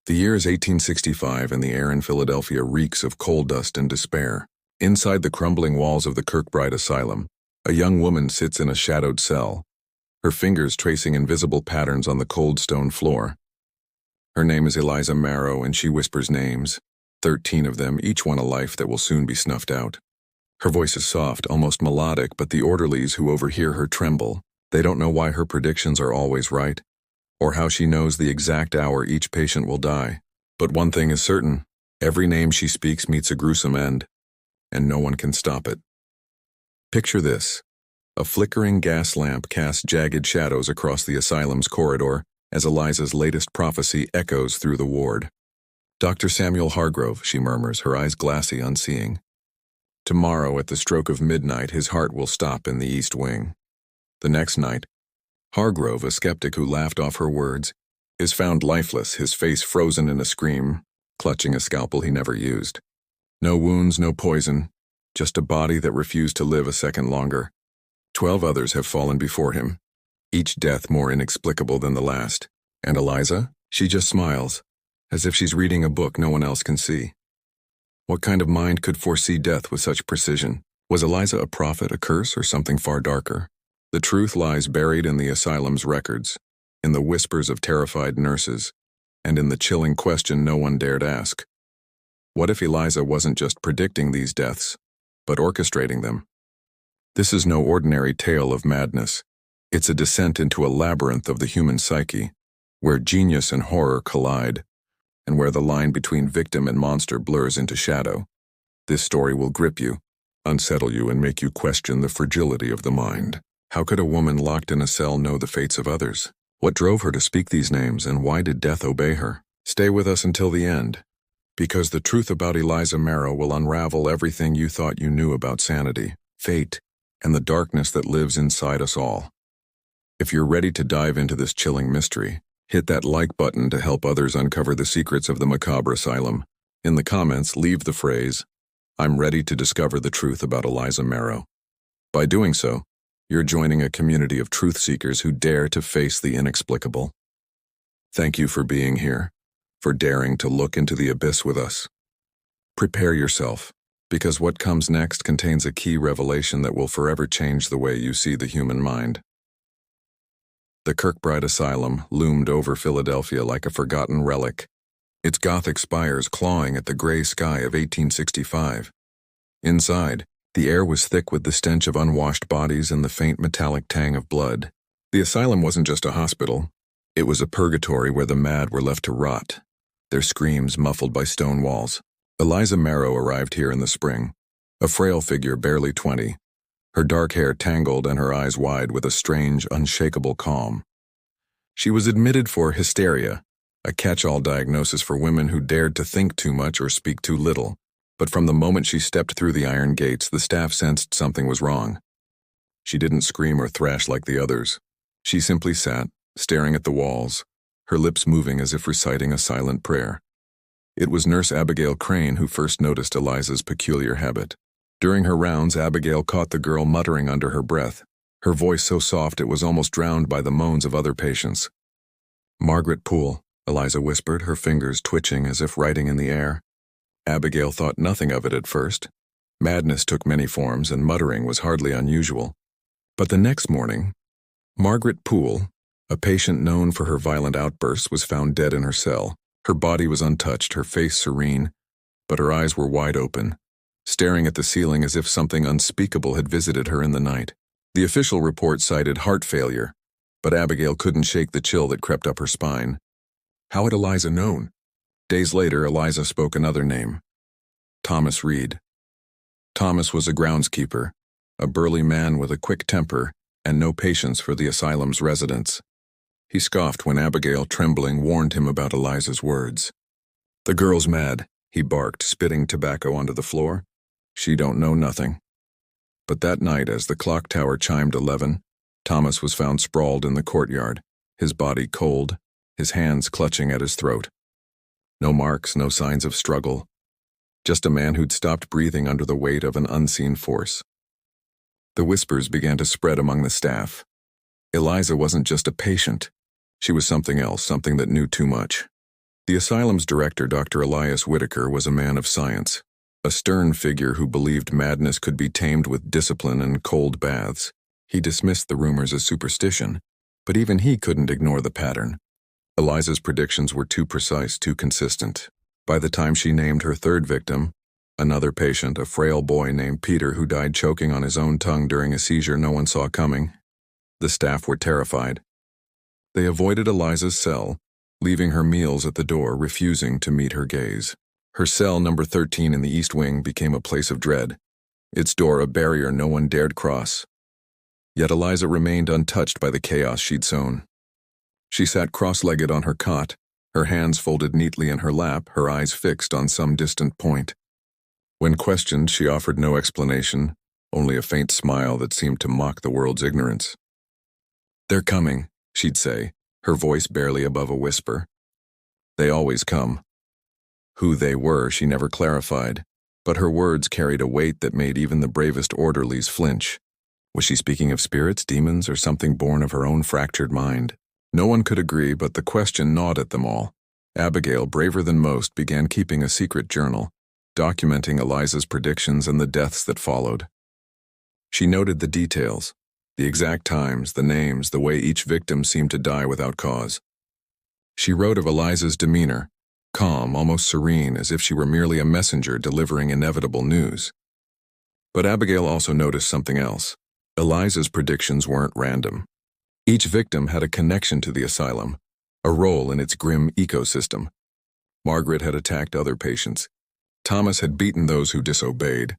The year is 1865 and the air in Philadelphia reeks of coal dust and despair. Inside the crumbling walls of the Kirkbride Asylum, a young woman sits in a shadowed cell, her fingers tracing invisible patterns on the cold stone floor. Her name is Eliza Marrow, and she whispers names, 13 of them, each one a life that will soon be snuffed out. Her voice is soft, almost melodic, but the orderlies who overhear her tremble. They don't know why her predictions are always right, or how she knows the exact hour each patient will die. But one thing is certain, every name she speaks meets a gruesome end, and no one can stop it. Picture this. A flickering gas lamp casts jagged shadows across the asylum's corridor as Eliza's latest prophecy echoes through the ward. "Dr. Samuel Hargrove," she murmurs, her eyes glassy, unseeing. Tomorrow, at the stroke of midnight, his heart will stop in the East Wing. The next night, Hargrove, a skeptic who laughed off her words, is found lifeless, his face frozen in a scream, clutching a scalpel he never used. No wounds, no poison, just a body that refused to live a second longer. 12 others have fallen before him, each death more inexplicable than the last. And Eliza? She just smiles, as if she's reading a book no one else can see. What kind of mind could foresee death with such precision? Was Eliza a prophet, a curse, or something far darker? The truth lies buried in the asylum's records, in the whispers of terrified nurses, and in the chilling question no one dared ask. What if Eliza wasn't just predicting these deaths, but orchestrating them? This is no ordinary tale of madness. It's a descent into a labyrinth of the human psyche, where genius and horror collide, and where the line between victim and monster blurs into shadow. This story will grip you, unsettle you, and make you question the fragility of the mind. How could a woman locked in a cell know the fates of others? What drove her to speak these names, and why did death obey her? Stay with us until the end, because the truth about Eliza Marrow will unravel everything you thought you knew about sanity, fate, and the darkness that lives inside us all. If you're ready to dive into this chilling mystery, hit that like button to help others uncover the secrets of the Macabre Asylum. In the comments, leave the phrase, "I'm ready to discover the truth about Eliza Marrow." By doing so, you're joining a community of truth seekers who dare to face the inexplicable. Thank you for being here, for daring to look into the abyss with us. Prepare yourself, because what comes next contains a key revelation that will forever change the way you see the human mind. The Kirkbride Asylum loomed over Philadelphia like a forgotten relic, its Gothic spires clawing at the gray sky of 1865. Inside, the air was thick with the stench of unwashed bodies and the faint metallic tang of blood. The asylum wasn't just a hospital. It was a purgatory where the mad were left to rot, their screams muffled by stone walls. Eliza Marrow arrived here in the spring, a frail figure barely 20, her dark hair tangled and her eyes wide with a strange, unshakable calm. She was admitted for hysteria, a catch-all diagnosis for women who dared to think too much or speak too little. But from the moment she stepped through the iron gates, the staff sensed something was wrong. She didn't scream or thrash like the others. She simply sat, staring at the walls, her lips moving as if reciting a silent prayer. It was Nurse Abigail Crane who first noticed Eliza's peculiar habit. During her rounds, Abigail caught the girl muttering under her breath, her voice so soft it was almost drowned by the moans of other patients. "Margaret Poole," Eliza whispered, her fingers twitching as if writing in the air. Abigail thought nothing of it at first. Madness took many forms, and muttering was hardly unusual. But the next morning, Margaret Poole, a patient known for her violent outbursts, was found dead in her cell. Her body was untouched, her face serene, but her eyes were wide open, staring at the ceiling as if something unspeakable had visited her in the night. The official report cited heart failure, but Abigail couldn't shake the chill that crept up her spine. How had Eliza known? Days later, Eliza spoke another name, Thomas Reed. Thomas was a groundskeeper, a burly man with a quick temper and no patience for the asylum's residents. He scoffed when Abigail, trembling, warned him about Eliza's words. "The girl's mad," he barked, spitting tobacco onto the floor. "She don't know nothing." But that night, as the clock tower chimed 11, Thomas was found sprawled in the courtyard, his body cold, his hands clutching at his throat. No marks, no signs of struggle. Just a man who'd stopped breathing under the weight of an unseen force. The whispers began to spread among the staff. Eliza wasn't just a patient. She was something else, something that knew too much. The asylum's director, Dr. Elias Whitaker, was a man of science, a stern figure who believed madness could be tamed with discipline and cold baths. He dismissed the rumors as superstition, but even he couldn't ignore the pattern. Eliza's predictions were too precise, too consistent. By the time she named her third victim, another patient, a frail boy named Peter who died choking on his own tongue during a seizure no one saw coming, the staff were terrified. They avoided Eliza's cell, leaving her meals at the door, refusing to meet her gaze. Her cell, number 13 in the East Wing, became a place of dread, its door a barrier no one dared cross. Yet Eliza remained untouched by the chaos she'd sown. She sat cross-legged on her cot, her hands folded neatly in her lap, her eyes fixed on some distant point. When questioned, she offered no explanation, only a faint smile that seemed to mock the world's ignorance. "They're coming," she'd say, her voice barely above a whisper. They always come. Who they were, she never clarified, but her words carried a weight that made even the bravest orderlies flinch. Was she speaking of spirits, demons, or something born of her own fractured mind? No one could agree, but the question gnawed at them all. Abigail, braver than most, began keeping a secret journal, documenting Eliza's predictions and the deaths that followed. She noted the details, the exact times, the names, the way each victim seemed to die without cause. She wrote of Eliza's demeanor, calm, almost serene, as if she were merely a messenger delivering inevitable news. But Abigail also noticed something else. Eliza's predictions weren't random. Each victim had a connection to the asylum, a role in its grim ecosystem. Margaret had attacked other patients. Thomas had beaten those who disobeyed.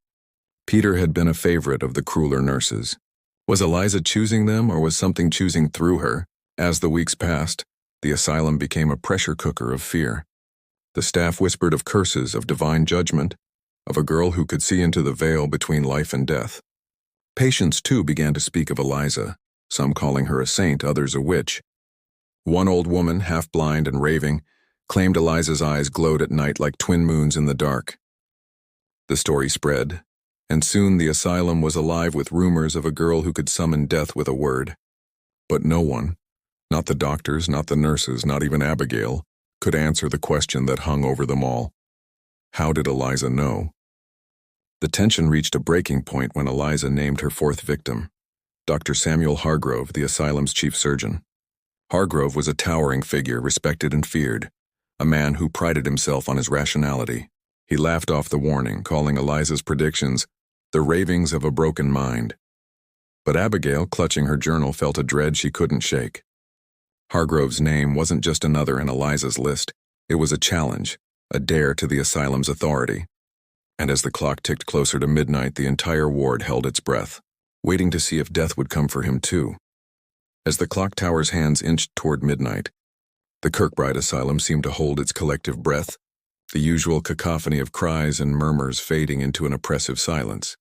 Peter had been a favorite of the crueler nurses. Was Eliza choosing them, or was something choosing through her? As the weeks passed, the asylum became a pressure cooker of fear. The staff whispered of curses, of divine judgment, of a girl who could see into the veil between life and death. Patients, too, began to speak of Eliza, some calling her a saint, others a witch. One old woman, half-blind and raving, claimed Eliza's eyes glowed at night like twin moons in the dark. The story spread, and soon the asylum was alive with rumors of a girl who could summon death with a word. But no one, not the doctors, not the nurses, not even Abigail, could answer the question that hung over them all. How did Eliza know? The tension reached a breaking point when Eliza named her fourth victim, Dr. Samuel Hargrove, the asylum's chief surgeon. Hargrove was a towering figure, respected and feared, a man who prided himself on his rationality. He laughed off the warning, calling Eliza's predictions the ravings of a broken mind. But Abigail, clutching her journal, felt a dread she couldn't shake. Hargrove's name wasn't just another in Eliza's list. It was a challenge, a dare to the asylum's authority. And as the clock ticked closer to midnight, the entire ward held its breath, waiting to see if death would come for him too. As the clock tower's hands inched toward midnight, the Kirkbride Asylum seemed to hold its collective breath, the usual cacophony of cries and murmurs fading into an oppressive silence.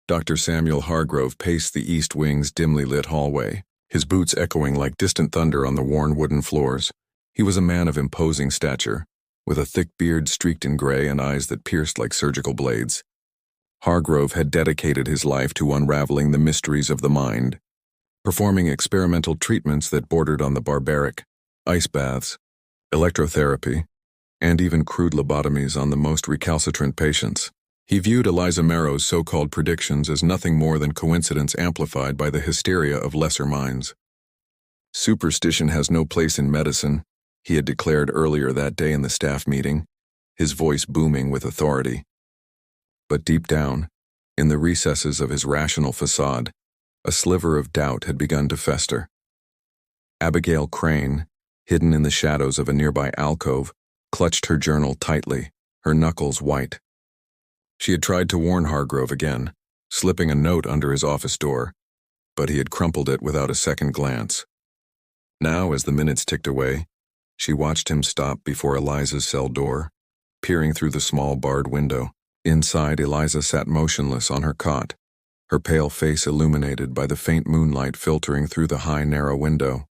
Dr. Samuel Hargrove paced the East Wing's dimly lit hallway, his boots echoing like distant thunder on the worn wooden floors. He was a man of imposing stature, with a thick beard streaked in gray and eyes that pierced like surgical blades. Hargrove had dedicated his life to unraveling the mysteries of the mind, performing experimental treatments that bordered on the barbaric, ice baths, electrotherapy, and even crude lobotomies on the most recalcitrant patients. He viewed Eliza Marrow's so-called predictions as nothing more than coincidence amplified by the hysteria of lesser minds. Superstition has no place in medicine, he had declared earlier that day in the staff meeting, his voice booming with authority. But deep down, in the recesses of his rational facade, a sliver of doubt had begun to fester. Abigail Crane, hidden in the shadows of a nearby alcove, clutched her journal tightly, her knuckles white. She had tried to warn Hargrove again, slipping a note under his office door, but he had crumpled it without a second glance. Now, as the minutes ticked away, she watched him stop before Eliza's cell door, peering through the small barred window. Inside, Eliza sat motionless on her cot, her pale face illuminated by the faint moonlight filtering through the high, narrow window.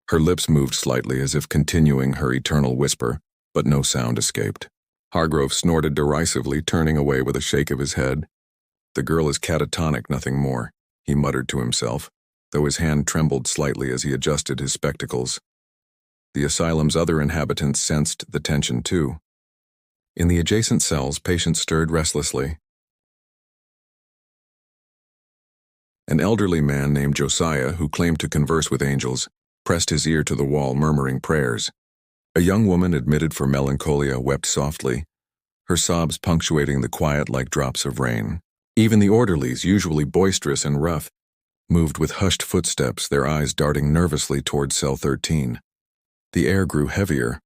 Her lips moved slightly as if continuing her eternal whisper, but no sound escaped. Hargrove snorted derisively, turning away with a shake of his head. "The girl is catatonic, nothing more," he muttered to himself, though his hand trembled slightly as he adjusted his spectacles. The asylum's other inhabitants sensed the tension too. In the adjacent cells, patients stirred restlessly. An elderly man named Josiah, who claimed to converse with angels, pressed his ear to the wall, murmuring prayers. A young woman admitted for melancholia wept softly, her sobs punctuating the quiet like drops of rain. Even the orderlies, usually boisterous and rough, moved with hushed footsteps, their eyes darting nervously toward cell 13. The air grew heavier,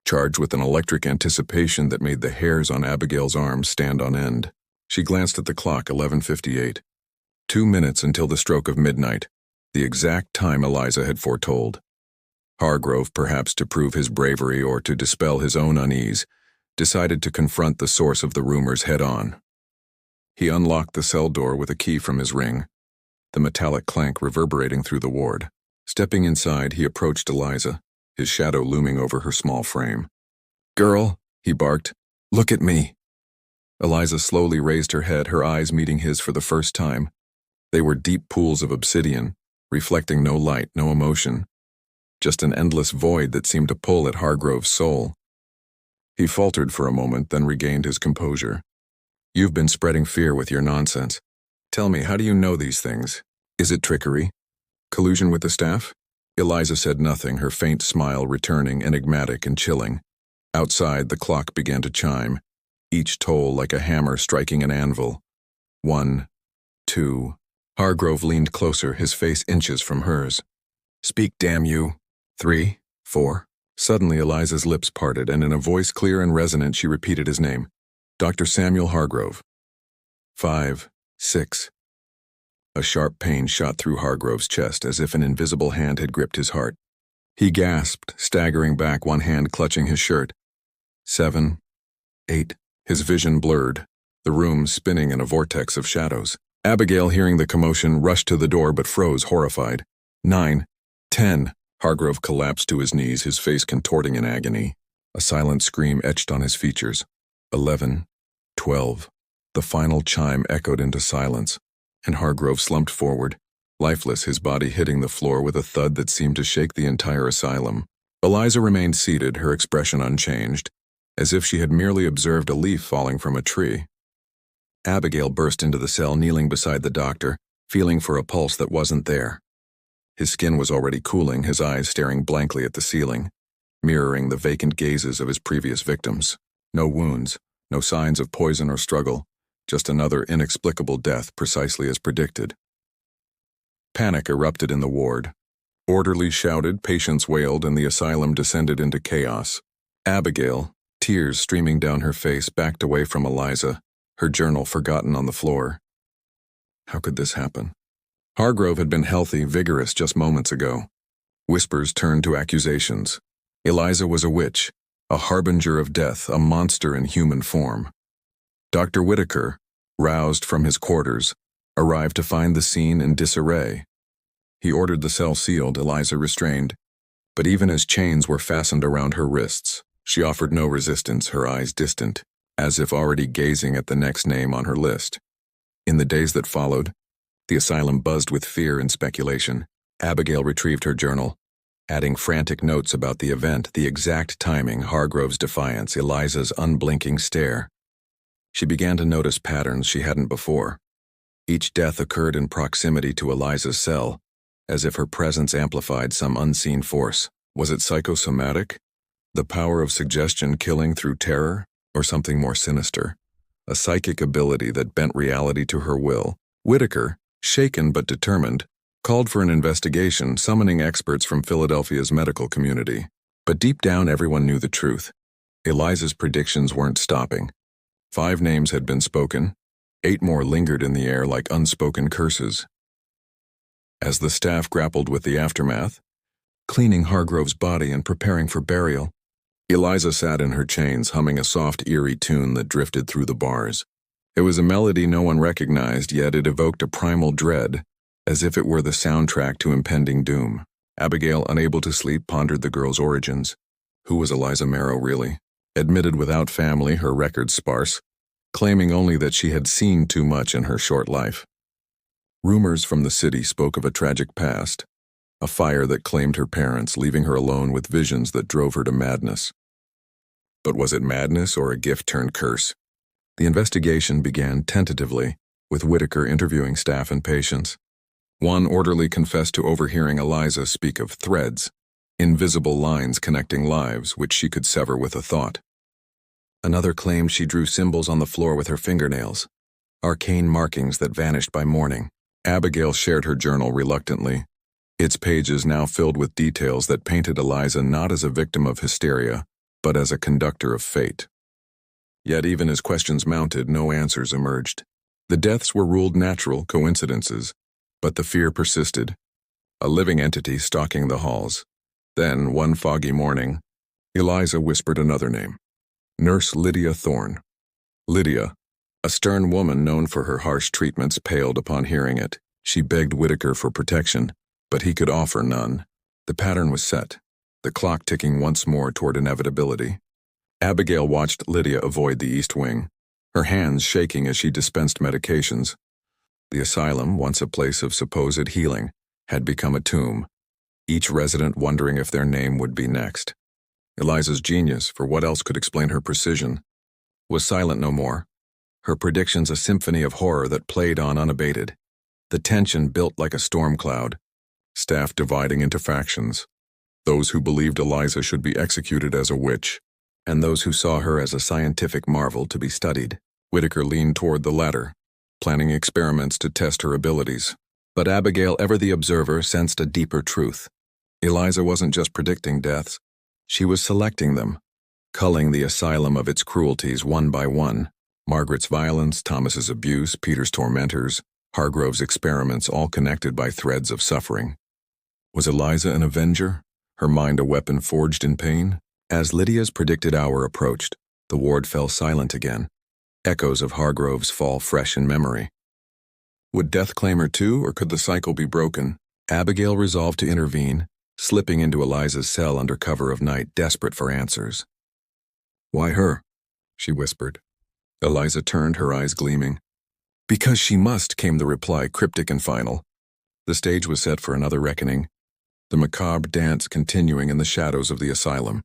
charged with an electric anticipation that made the hairs on Abigail's arms stand on end. She glanced at the clock, 11:58. 2 minutes until the stroke of midnight, the exact time Eliza had foretold. Hargrove, perhaps to prove his bravery or to dispel his own unease, decided to confront the source of the rumors head-on. He unlocked the cell door with a key from his ring, the metallic clank reverberating through the ward. Stepping inside, he approached Eliza, his shadow looming over her small frame. "Girl," he barked, "look at me." Eliza slowly raised her head, her eyes meeting his for the first time. They were deep pools of obsidian, reflecting no light, no emotion, just an endless void that seemed to pull at Hargrove's soul. He faltered for a moment, then regained his composure. "You've been spreading fear with your nonsense. Tell me, how do you know these things? Is it trickery? Collusion with the staff?" Eliza said nothing, her faint smile returning, enigmatic and chilling. Outside, the clock began to chime, each toll like a hammer striking an anvil. 1, 2. Hargrove leaned closer, his face inches from hers. "Speak, damn you." 3, 4. Suddenly, Eliza's lips parted, and in a voice clear and resonant, she repeated his name. "Dr. Samuel Hargrove." 5, 6. A sharp pain shot through Hargrove's chest, as if an invisible hand had gripped his heart. He gasped, staggering back, one hand clutching his shirt. 7, 8. His vision blurred, the room spinning in a vortex of shadows. Abigail, hearing the commotion, rushed to the door but froze, horrified. 9, 10. Hargrove collapsed to his knees, his face contorting in agony. A silent scream etched on his features. 11, 12. The final chime echoed into silence, and Hargrove slumped forward, lifeless, his body hitting the floor with a thud that seemed to shake the entire asylum. Eliza remained seated, her expression unchanged, as if she had merely observed a leaf falling from a tree. Abigail burst into the cell, kneeling beside the doctor, feeling for a pulse that wasn't there. His skin was already cooling, his eyes staring blankly at the ceiling, mirroring the vacant gazes of his previous victims. No wounds, no signs of poison or struggle, just another inexplicable death precisely as predicted. Panic erupted in the ward. Orderlies shouted, patients wailed, and the asylum descended into chaos. Abigail, tears streaming down her face, backed away from Eliza, her journal forgotten on the floor. How could this happen? Hargrove had been healthy, vigorous just moments ago. Whispers turned to accusations. Eliza was a witch, a harbinger of death, a monster in human form. Dr. Whitaker, roused from his quarters, arrived to find the scene in disarray. He ordered the cell sealed, Eliza restrained, but even as chains were fastened around her wrists, she offered no resistance, her eyes distant, as if already gazing at the next name on her list. In the days that followed, the asylum buzzed with fear and speculation. Abigail retrieved her journal, adding frantic notes about the event, the exact timing, Hargrove's defiance, Eliza's unblinking stare. She began to notice patterns she hadn't before. Each death occurred in proximity to Eliza's cell, as if her presence amplified some unseen force. Was it psychosomatic? The power of suggestion killing through terror? Or something more sinister? A psychic ability that bent reality to her will? Whitaker, shaken but determined, called for an investigation, summoning experts from Philadelphia's medical community. But deep down, everyone knew the truth. Eliza's predictions weren't stopping. 5 names had been spoken. 8 more lingered in the air like unspoken curses. As the staff grappled with the aftermath, cleaning Hargrove's body and preparing for burial, Eliza sat in her chains, humming a soft, eerie tune that drifted through the bars. It was a melody no one recognized, yet it evoked a primal dread, as if it were the soundtrack to impending doom. Abigail, unable to sleep, pondered the girl's origins. Who was Eliza Marrow, really? Admitted without family, her record sparse, claiming only that she had seen too much in her short life. Rumors from the city spoke of a tragic past, a fire that claimed her parents, leaving her alone with visions that drove her to madness. But was it madness or a gift turned curse? The investigation began tentatively, with Whitaker interviewing staff and patients. One orderly confessed to overhearing Eliza speak of threads, invisible lines connecting lives which she could sever with a thought. Another claimed she drew symbols on the floor with her fingernails, arcane markings that vanished by morning. Abigail shared her journal reluctantly, its pages now filled with details that painted Eliza not as a victim of hysteria, but as a conductor of fate. Yet even as questions mounted, no answers emerged. The deaths were ruled natural coincidences, but the fear persisted, a living entity stalking the halls. Then, one foggy morning, Eliza whispered another name. Nurse Lydia Thorne. Lydia, a stern woman known for her harsh treatments, paled upon hearing it. She begged Whitaker for protection, but he could offer none. The pattern was set, the clock ticking once more toward inevitability. Abigail watched Lydia avoid the East Wing, her hands shaking as she dispensed medications. The asylum, once a place of supposed healing, had become a tomb, each resident wondering if their name would be next. Eliza's genius, for what else could explain her precision, was silent no more, her predictions a symphony of horror that played on unabated. The tension built like a storm cloud, staff dividing into factions, those who believed Eliza should be executed as a witch, and those who saw her as a scientific marvel to be studied. Whitaker leaned toward the latter, planning experiments to test her abilities. But Abigail, ever the observer, sensed a deeper truth. Eliza wasn't just predicting deaths, she was selecting them, culling the asylum of its cruelties one by one. Margaret's violence, Thomas's abuse, Peter's tormentors, Hargrove's experiments, all connected by threads of suffering. Was Eliza an avenger, her mind a weapon forged in pain? As Lydia's predicted hour approached, the ward fell silent again, echoes of Hargrove's fall fresh in memory. Would death claim her too, or could the cycle be broken? Abigail resolved to intervene, slipping into Eliza's cell under cover of night, desperate for answers. "Why her?" she whispered. Eliza turned, her eyes gleaming. "Because she must," came the reply, cryptic and final. The stage was set for another reckoning, the macabre dance continuing in the shadows of the asylum.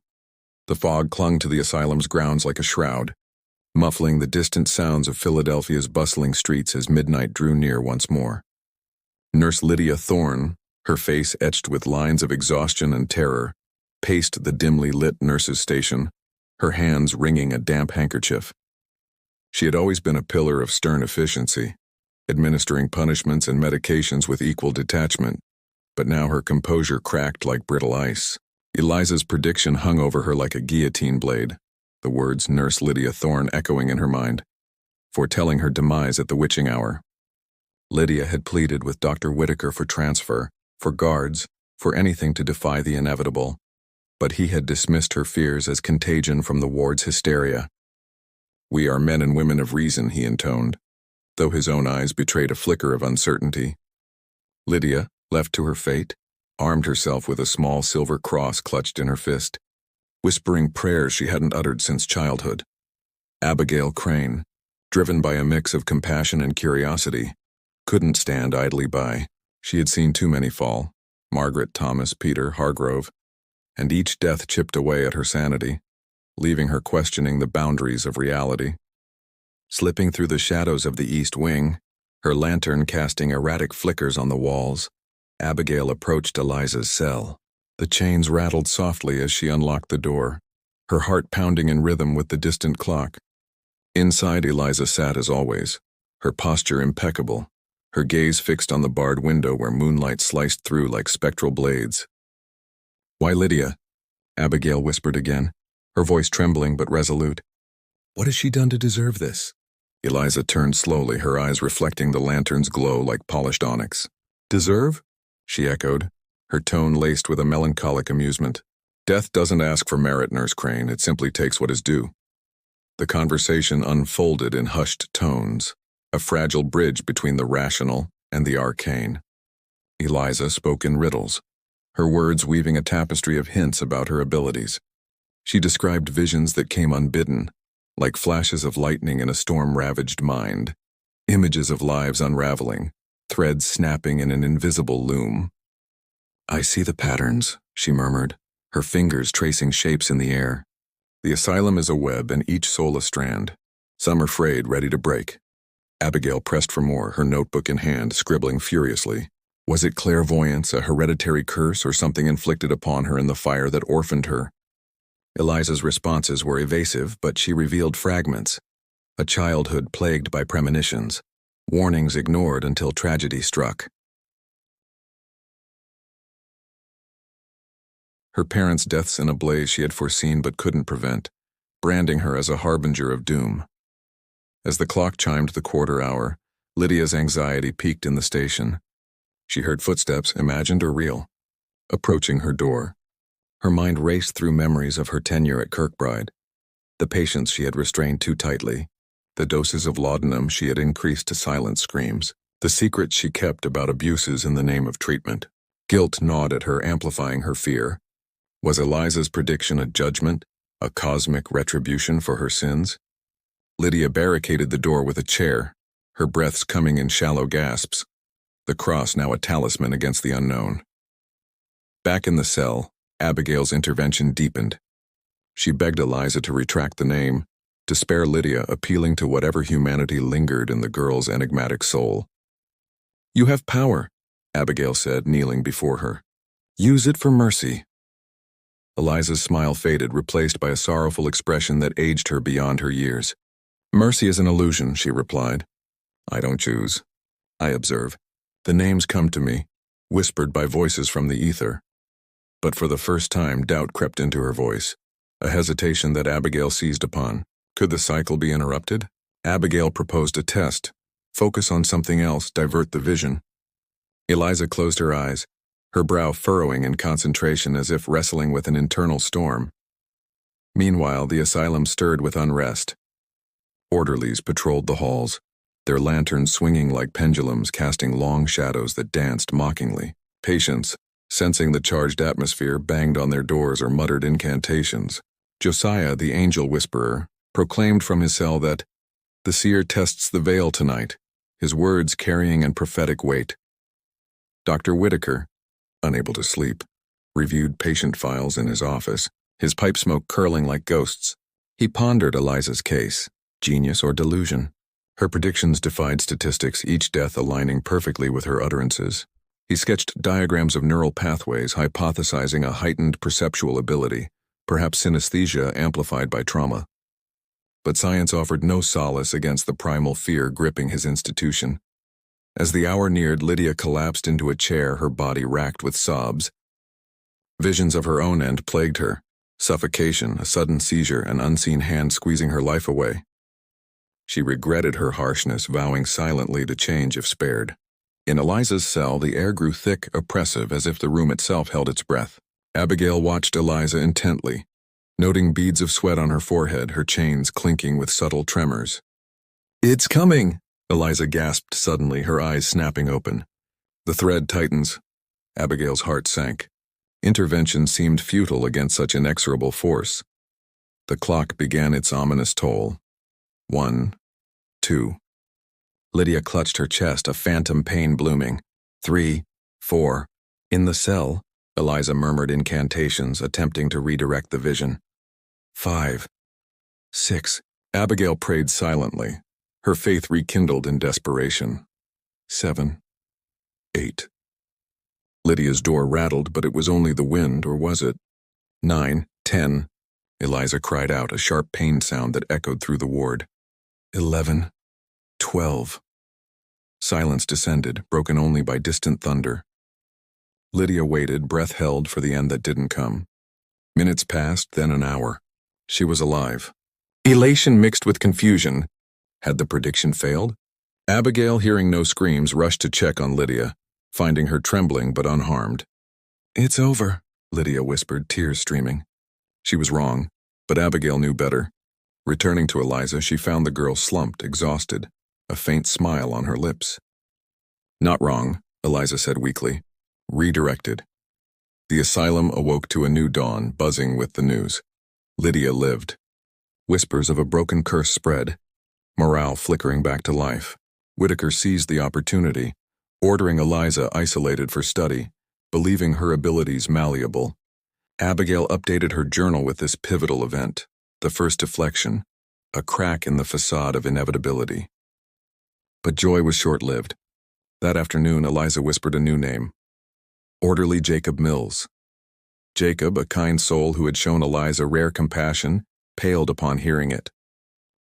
The fog clung to the asylum's grounds like a shroud, muffling the distant sounds of Philadelphia's bustling streets as midnight drew near once more. Nurse Lydia Thorne, her face etched with lines of exhaustion and terror, paced the dimly lit nurse's station, her hands wringing a damp handkerchief. She had always been a pillar of stern efficiency, administering punishments and medications with equal detachment, but now her composure cracked like brittle ice. Eliza's prediction hung over her like a guillotine blade, the words Nurse Lydia Thorne echoing in her mind, foretelling her demise at the witching hour. Lydia had pleaded with Dr. Whitaker for transfer, for guards, for anything to defy the inevitable, but he had dismissed her fears as contagion from the ward's hysteria. "We are men and women of reason," he intoned, though his own eyes betrayed a flicker of uncertainty. Lydia, left to her fate, armed herself with a small silver cross clutched in her fist, whispering prayers she hadn't uttered since childhood. Abigail Crane, driven by a mix of compassion and curiosity, couldn't stand idly by. She had seen too many fall, Margaret, Thomas, Peter, Hargrove, and each death chipped away at her sanity, leaving her questioning the boundaries of reality. Slipping through the shadows of the East Wing, her lantern casting erratic flickers on the walls, Abigail approached Eliza's cell. The chains rattled softly as she unlocked the door, her heart pounding in rhythm with the distant clock. Inside, Eliza sat as always, her posture impeccable, her gaze fixed on the barred window where moonlight sliced through like spectral blades. "Why, Lydia?" Abigail whispered again, her voice trembling but resolute. "What has she done to deserve this?" Eliza turned slowly, her eyes reflecting the lantern's glow like polished onyx. "Deserve?" she echoed, her tone laced with a melancholic amusement. "Death doesn't ask for merit, Nurse Crane, it simply takes what is due." The conversation unfolded in hushed tones, a fragile bridge between the rational and the arcane. Eliza spoke in riddles, her words weaving a tapestry of hints about her abilities. She described visions that came unbidden, like flashes of lightning in a storm-ravaged mind, images of lives unraveling, threads snapping in an invisible loom. I see the patterns, she murmured, her fingers tracing shapes in the air. The asylum is a web and each soul a strand. Some are frayed, ready to break. Abigail pressed for more, her notebook in hand, scribbling furiously. Was it clairvoyance, a hereditary curse, or something inflicted upon her in the fire that orphaned her? Eliza's responses were evasive, but she revealed fragments. A childhood plagued by premonitions. Warnings ignored until tragedy struck. Her parents' deaths in a blaze she had foreseen but couldn't prevent, branding her as a harbinger of doom. As the clock chimed the quarter hour, Lydia's anxiety peaked in the station. She heard footsteps, imagined or real, approaching her door. Her mind raced through memories of her tenure at Kirkbride, the patients she had restrained too tightly, the doses of laudanum she had increased to silent screams, the secrets she kept about abuses in the name of treatment. Guilt gnawed at her, amplifying her fear. Was Eliza's prediction a judgment, a cosmic retribution for her sins? Lydia barricaded the door with a chair, her breaths coming in shallow gasps, the cross now a talisman against the unknown. Back in the cell, Abigail's intervention deepened. She begged Eliza to retract the name, to spare Lydia, appealing to whatever humanity lingered in the girl's enigmatic soul. You have power, Abigail said, kneeling before her. Use it for mercy. Eliza's smile faded, replaced by a sorrowful expression that aged her beyond her years. Mercy is an illusion, she replied. I don't choose. I observe. The names come to me, whispered by voices from the ether. But for the first time, doubt crept into her voice, a hesitation that Abigail seized upon. Could the cycle be interrupted? Abigail proposed a test. Focus on something else, divert the vision. Eliza closed her eyes, her brow furrowing in concentration as if wrestling with an internal storm. Meanwhile, the asylum stirred with unrest. Orderlies patrolled the halls, their lanterns swinging like pendulums, casting long shadows that danced mockingly. Patients, sensing the charged atmosphere, banged on their doors or muttered incantations. Josiah, the angel whisperer, proclaimed from his cell that the seer tests the veil tonight, his words carrying an prophetic weight. Dr. Whitaker, unable to sleep, reviewed patient files in his office, his pipe smoke curling like ghosts. He pondered Eliza's case, genius or delusion. Her predictions defied statistics, each death aligning perfectly with her utterances. He sketched diagrams of neural pathways, hypothesizing a heightened perceptual ability, perhaps synesthesia amplified by trauma. But science offered no solace against the primal fear gripping his institution. As the hour neared, Lydia collapsed into a chair, her body racked with sobs. Visions of her own end plagued her. Suffocation, a sudden seizure, an unseen hand squeezing her life away. She regretted her harshness, vowing silently to change if spared. In Eliza's cell, the air grew thick, oppressive, as if the room itself held its breath. Abigail watched Eliza intently, noting beads of sweat on her forehead, her chains clinking with subtle tremors. It's coming, Eliza gasped suddenly, her eyes snapping open. The thread tightens. Abigail's heart sank. Intervention seemed futile against such inexorable force. The clock began its ominous toll. 1, 2. Lydia clutched her chest, a phantom pain blooming. 3, 4. In the cell, Eliza murmured incantations, attempting to redirect the vision. 5, 6. Abigail prayed silently, her faith rekindled in desperation. 7, 8. Lydia's door rattled, but it was only the wind, or was it? 9, 10. Eliza cried out, a sharp pain sound that echoed through the ward. 11, 12. Silence descended, broken only by distant thunder. Lydia waited, breath held for the end that didn't come. Minutes passed, then an hour. She was alive. Elation mixed with confusion. Had the prediction failed? Abigail, hearing no screams, rushed to check on Lydia, finding her trembling but unharmed. It's over, Lydia whispered, tears streaming. She was wrong, but Abigail knew better. Returning to Eliza, she found the girl slumped, exhausted, a faint smile on her lips. Not wrong, Eliza said weakly. Redirected. The asylum awoke to a new dawn, buzzing with the news. Lydia lived. Whispers of a broken curse spread, morale flickering back to life. Whitaker seized the opportunity, ordering Eliza isolated for study, believing her abilities malleable. Abigail updated her journal with this pivotal event, the first deflection, a crack in the facade of inevitability. But joy was short-lived. That afternoon, Eliza whispered a new name. Orderly Jacob Mills. Jacob, a kind soul who had shown Eliza rare compassion, paled upon hearing it.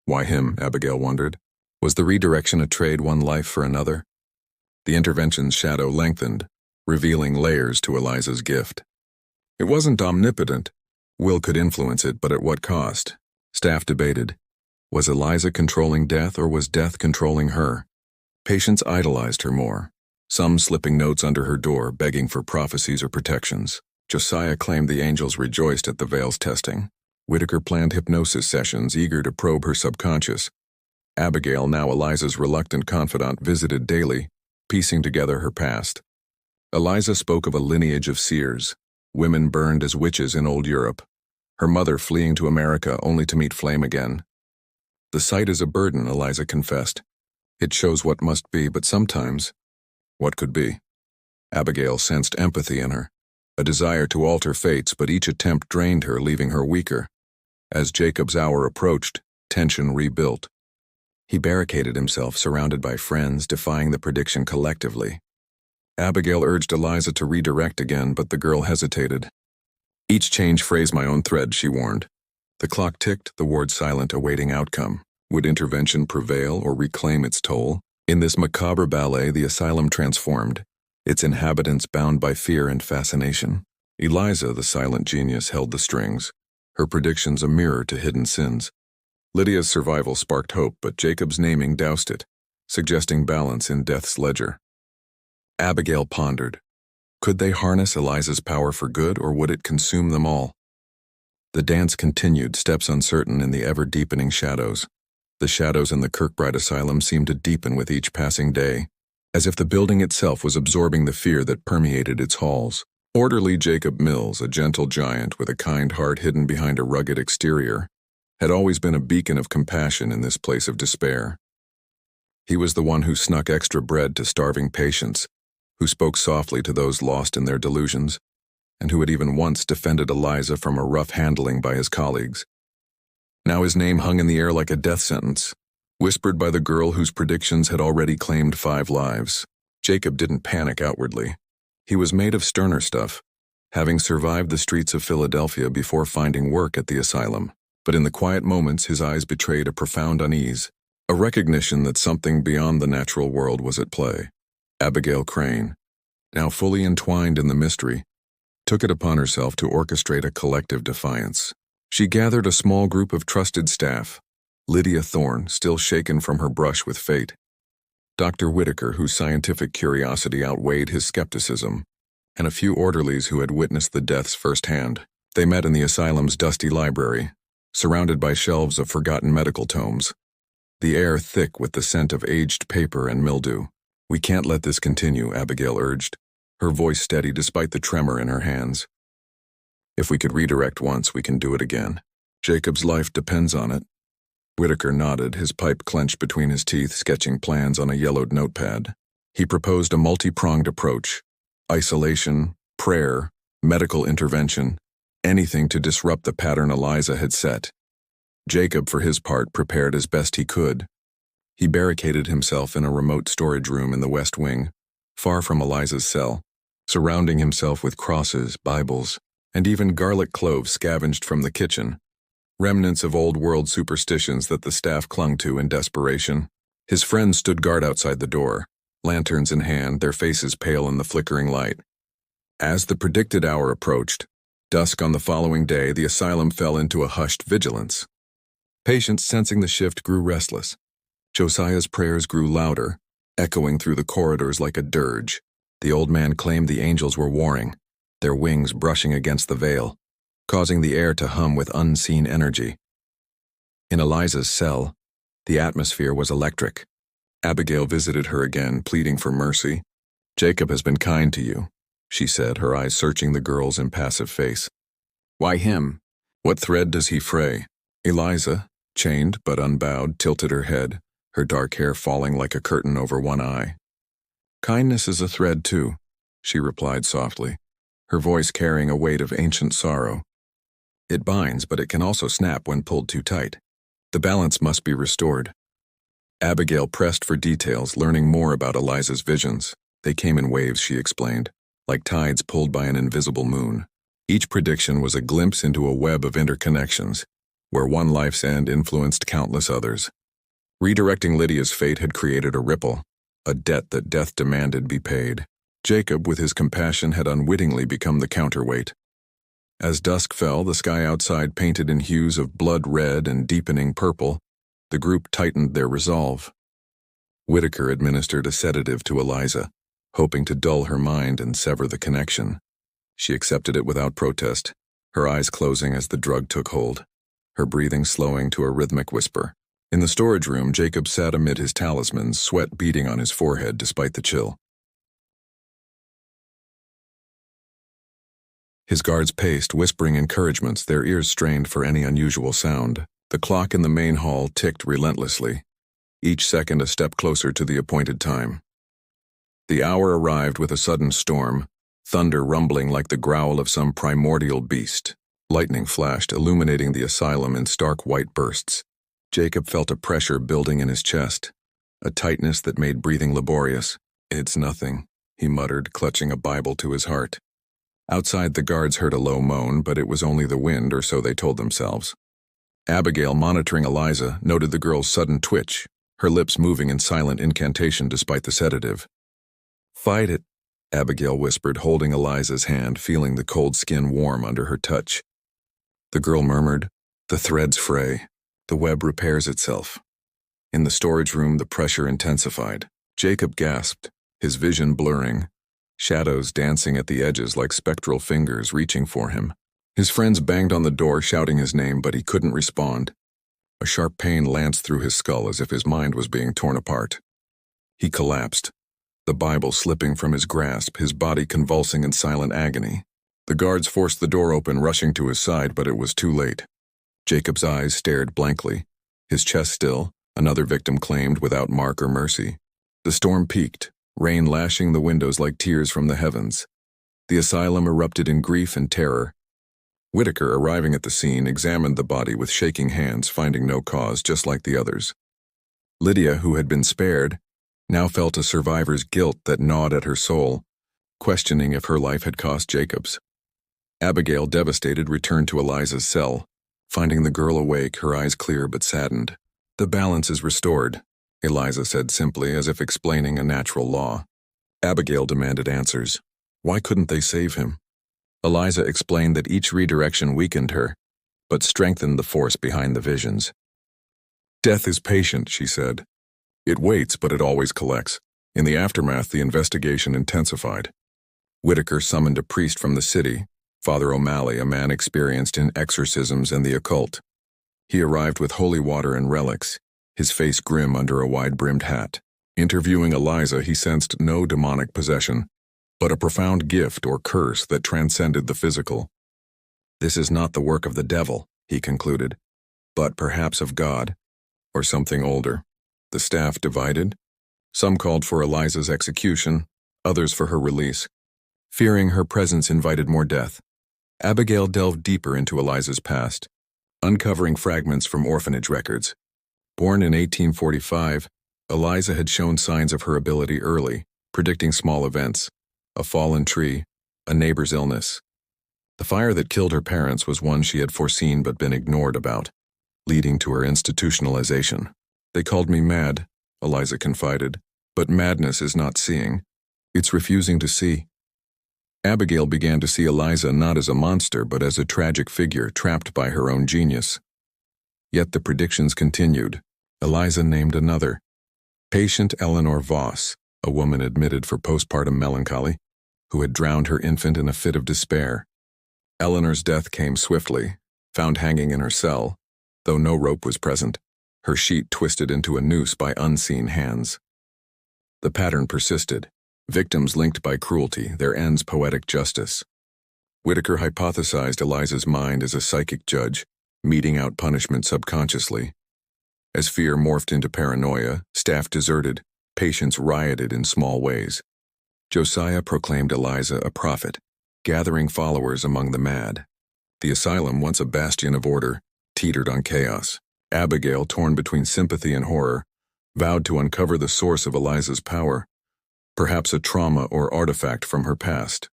Why him, Abigail wondered. Was the redirection a trade one life for another? The intervention's shadow lengthened, revealing layers to Eliza's gift. It wasn't omnipotent. Will could influence it, but at what cost? Staff debated. Was Eliza controlling death, or was death controlling her? Patients idolized her more, some slipping notes under her door begging for prophecies or protections. Josiah claimed the angels rejoiced at the veil's testing. Whitaker planned hypnosis sessions, eager to probe her subconscious. Abigail, now Eliza's reluctant confidant, visited daily, piecing together her past. Eliza spoke of a lineage of seers, women burned as witches in old Europe, her mother fleeing to America only to meet flame again. The sight is a burden, Eliza confessed. It shows what must be, but sometimes, what could be. Abigail sensed empathy in her, a desire to alter fates, but each attempt drained her, leaving her weaker. As Jacob's hour approached, tension rebuilt. He barricaded himself, surrounded by friends, defying the prediction collectively. Abigail urged Eliza to redirect again, but the girl hesitated. Each change phrased my own thread, she warned. The clock ticked, the ward silent, awaiting outcome. Would intervention prevail or reclaim its toll? In this macabre ballet, the asylum transformed, its inhabitants bound by fear and fascination. Eliza, the silent genius, held the strings, her predictions a mirror to hidden sins. Lydia's survival sparked hope, but Jacob's naming doused it, suggesting balance in death's ledger. Abigail pondered. Could they harness Eliza's power for good, or would it consume them all? The dance continued, steps uncertain in the ever-deepening shadows. The shadows in the Kirkbride Asylum seemed to deepen with each passing day, as if the building itself was absorbing the fear that permeated its halls. Orderly Jacob Mills, a gentle giant with a kind heart hidden behind a rugged exterior, had always been a beacon of compassion in this place of despair. He was the one who snuck extra bread to starving patients, who spoke softly to those lost in their delusions, and who had even once defended Eliza from a rough handling by his colleagues. Now his name hung in the air like a death sentence, whispered by the girl whose predictions had already claimed 5 lives. Jacob didn't panic outwardly. He was made of sterner stuff, having survived the streets of Philadelphia before finding work at the asylum. But in the quiet moments, his eyes betrayed a profound unease, a recognition that something beyond the natural world was at play. Abigail Crane, now fully entwined in the mystery, took it upon herself to orchestrate a collective defiance. She gathered a small group of trusted staff, Lydia Thorne, still shaken from her brush with fate, Dr. Whitaker, whose scientific curiosity outweighed his skepticism, and a few orderlies who had witnessed the deaths firsthand. They met in the asylum's dusty library, surrounded by shelves of forgotten medical tomes, the air thick with the scent of aged paper and mildew. "We can't let this continue," Abigail urged, her voice steady despite the tremor in her hands. "If we could redirect once, we can do it again. Jacob's life depends on it." Whitaker nodded, his pipe clenched between his teeth, sketching plans on a yellowed notepad. He proposed a multi-pronged approach: isolation, prayer, medical intervention, anything to disrupt the pattern Eliza had set. Jacob, for his part, prepared as best he could. He barricaded himself in a remote storage room in the West Wing, far from Eliza's cell, surrounding himself with crosses, Bibles, and even garlic cloves scavenged from the kitchen, remnants of old-world superstitions that the staff clung to in desperation. His friends stood guard outside the door, lanterns in hand, their faces pale in the flickering light. As the predicted hour approached, dusk on the following day, the asylum fell into a hushed vigilance. Patients, sensing the shift, grew restless. Josiah's prayers grew louder, echoing through the corridors like a dirge. The old man claimed the angels were warring, their wings brushing against the veil, causing the air to hum with unseen energy. In Eliza's cell, the atmosphere was electric. Abigail visited her again, pleading for mercy. "Jacob has been kind to you," she said, her eyes searching the girl's impassive face. "Why him? What thread does he fray?" Eliza, chained but unbowed, tilted her head, her dark hair falling like a curtain over one eye. "Kindness is a thread too," she replied softly, her voice carrying a weight of ancient sorrow. It binds, but it can also snap when pulled too tight. The balance must be restored. Abigail pressed for details, learning more about Eliza's visions. They came in waves, she explained, like tides pulled by an invisible moon. Each prediction was a glimpse into a web of interconnections, where one life's end influenced countless others. Redirecting Lydia's fate had created a ripple, a debt that death demanded be paid. Jacob, with his compassion, had unwittingly become the counterweight. As dusk fell, the sky outside painted in hues of blood red and deepening purple, the group tightened their resolve. Whitaker administered a sedative to Eliza, hoping to dull her mind and sever the connection. She accepted it without protest, her eyes closing as the drug took hold, her breathing slowing to a rhythmic whisper. In the storage room, Jacob sat amid his talismans, sweat beading on his forehead despite the chill. His guards paced, whispering encouragements, their ears strained for any unusual sound. The clock in the main hall ticked relentlessly, each second a step closer to the appointed time. The hour arrived with a sudden storm, thunder rumbling like the growl of some primordial beast. Lightning flashed, illuminating the asylum in stark white bursts. Jacob felt a pressure building in his chest, a tightness that made breathing laborious. "It's nothing," he muttered, clutching a Bible to his heart. Outside, the guards heard a low moan, but it was only the wind, or so they told themselves. Abigail, monitoring Eliza, noted the girl's sudden twitch, her lips moving in silent incantation despite the sedative. "Fight it," Abigail whispered, holding Eliza's hand, feeling the cold skin warm under her touch. The girl murmured, "The threads fray. The web repairs itself." In the storage room, the pressure intensified. Jacob gasped, his vision blurring, shadows dancing at the edges like spectral fingers reaching for him. His friends banged on the door, shouting his name, but he couldn't respond. A sharp pain lanced through his skull as if his mind was being torn apart. He collapsed, the Bible slipping from his grasp, his body convulsing in silent agony. The guards forced the door open, rushing to his side, but it was too late. Jacob's eyes stared blankly, his chest still, another victim claimed without mark or mercy. The storm peaked, rain lashing the windows like tears from the heavens. The asylum erupted in grief and terror. Whitaker, arriving at the scene, examined the body with shaking hands, finding no cause, just like the others. Lydia, who had been spared, now felt a survivor's guilt that gnawed at her soul, questioning if her life had cost Jacob's. Abigail, devastated, returned to Eliza's cell, finding the girl awake, her eyes clear but saddened. "The balance is restored," Eliza said simply, as if explaining a natural law. Abigail demanded answers. Why couldn't they save him? Eliza explained that each redirection weakened her, but strengthened the force behind the visions. "Death is patient," she said. "It waits, but it always collects." In the aftermath, the investigation intensified. Whitaker summoned a priest from the city, Father O'Malley, a man experienced in exorcisms and the occult. He arrived with holy water and relics, his face grim under a wide-brimmed hat. Interviewing Eliza, he sensed no demonic possession, but a profound gift or curse that transcended the physical. "This is not the work of the devil," he concluded, "but perhaps of God, or something older." The staff divided. Some called for Eliza's execution, others for her release. Fearing her presence invited more death, Abigail delved deeper into Eliza's past, uncovering fragments from orphanage records. Born in 1845, Eliza had shown signs of her ability early, predicting small events. A fallen tree, a neighbor's illness. The fire that killed her parents was one she had foreseen but been ignored about, leading to her institutionalization. "They called me mad," Eliza confided, "but madness is not seeing. It's refusing to see." Abigail began to see Eliza not as a monster but as a tragic figure trapped by her own genius. Yet the predictions continued. Eliza named another. Patient Eleanor Voss, a woman admitted for postpartum melancholy, who had drowned her infant in a fit of despair. Eleanor's death came swiftly, found hanging in her cell, though no rope was present, her sheet twisted into a noose by unseen hands. The pattern persisted, victims linked by cruelty, their ends poetic justice. Whitaker hypothesized Eliza's mind as a psychic judge, meting out punishment subconsciously. As fear morphed into paranoia, staff deserted, patients rioted in small ways. Josiah proclaimed Eliza a prophet, gathering followers among the mad. The asylum, once a bastion of order, teetered on chaos. Abigail, torn between sympathy and horror, vowed to uncover the source of Eliza's power, perhaps a trauma or artifact from her past.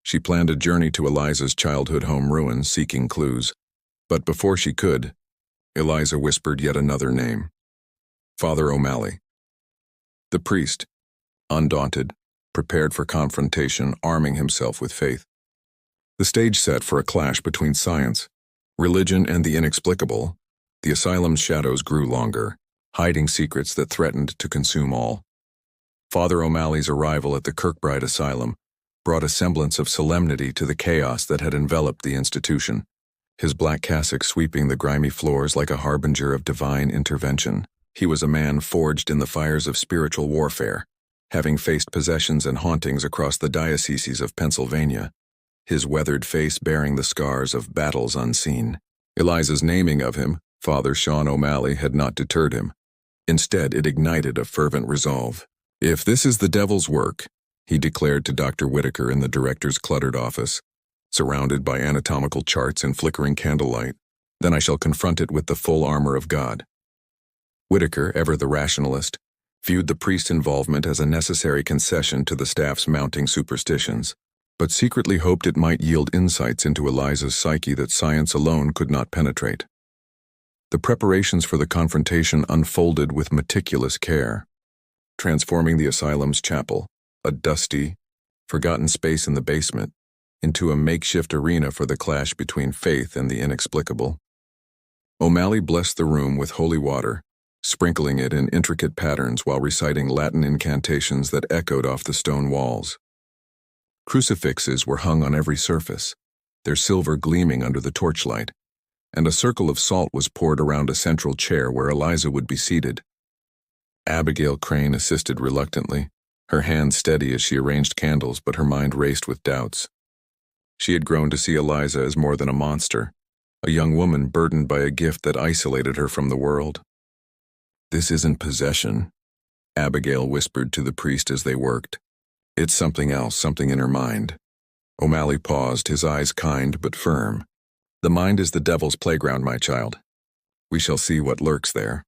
She planned a journey to Eliza's childhood home ruins, seeking clues. But before she could, Eliza whispered yet another name: Father O'Malley. The priest, undaunted, prepared for confrontation, arming himself with faith. The stage set for a clash between science, religion, and the inexplicable. The asylum's shadows grew longer, hiding secrets that threatened to consume all. Father O'Malley's arrival at the Kirkbride Asylum brought a semblance of solemnity to the chaos that had enveloped the institution, his black cassock sweeping the grimy floors like a harbinger of divine intervention. He was a man forged in the fires of spiritual warfare, having faced possessions and hauntings across the dioceses of Pennsylvania, his weathered face bearing the scars of battles unseen. Eliza's naming of him, Father Sean O'Malley, had not deterred him. Instead, it ignited a fervent resolve. "If this is the devil's work," he declared to Dr. Whitaker in the director's cluttered office, surrounded by anatomical charts and flickering candlelight, "then I shall confront it with the full armor of God." Whitaker, ever the rationalist, viewed the priest's involvement as a necessary concession to the staff's mounting superstitions, but secretly hoped it might yield insights into Eliza's psyche that science alone could not penetrate. The preparations for the confrontation unfolded with meticulous care, transforming the asylum's chapel, a dusty, forgotten space in the basement, into a makeshift arena for the clash between faith and the inexplicable. O'Malley blessed the room with holy water, sprinkling it in intricate patterns while reciting Latin incantations that echoed off the stone walls. Crucifixes were hung on every surface, their silver gleaming under the torchlight, and a circle of salt was poured around a central chair where Eliza would be seated. Abigail Crane assisted reluctantly, her hands steady as she arranged candles, but her mind raced with doubts. She had grown to see Eliza as more than a monster, a young woman burdened by a gift that isolated her from the world. "This isn't possession," Abigail whispered to the priest as they worked. "It's something else, something in her mind." O'Malley paused, his eyes kind but firm. "The mind is the devil's playground, my child. We shall see what lurks there."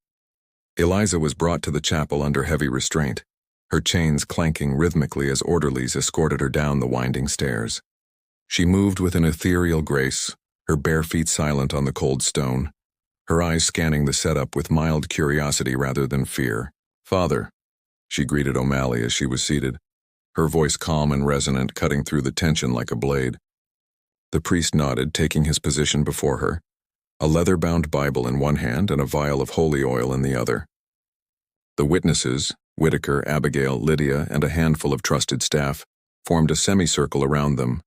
Eliza was brought to the chapel under heavy restraint, her chains clanking rhythmically as orderlies escorted her down the winding stairs. She moved with an ethereal grace, her bare feet silent on the cold stone, her eyes scanning the setup with mild curiosity rather than fear. "Father," she greeted O'Malley as she was seated, her voice calm and resonant, cutting through the tension like a blade. The priest nodded, taking his position before her, a leather-bound Bible in one hand and a vial of holy oil in the other. The witnesses, Whitaker, Abigail, Lydia, and a handful of trusted staff, formed a semicircle around them,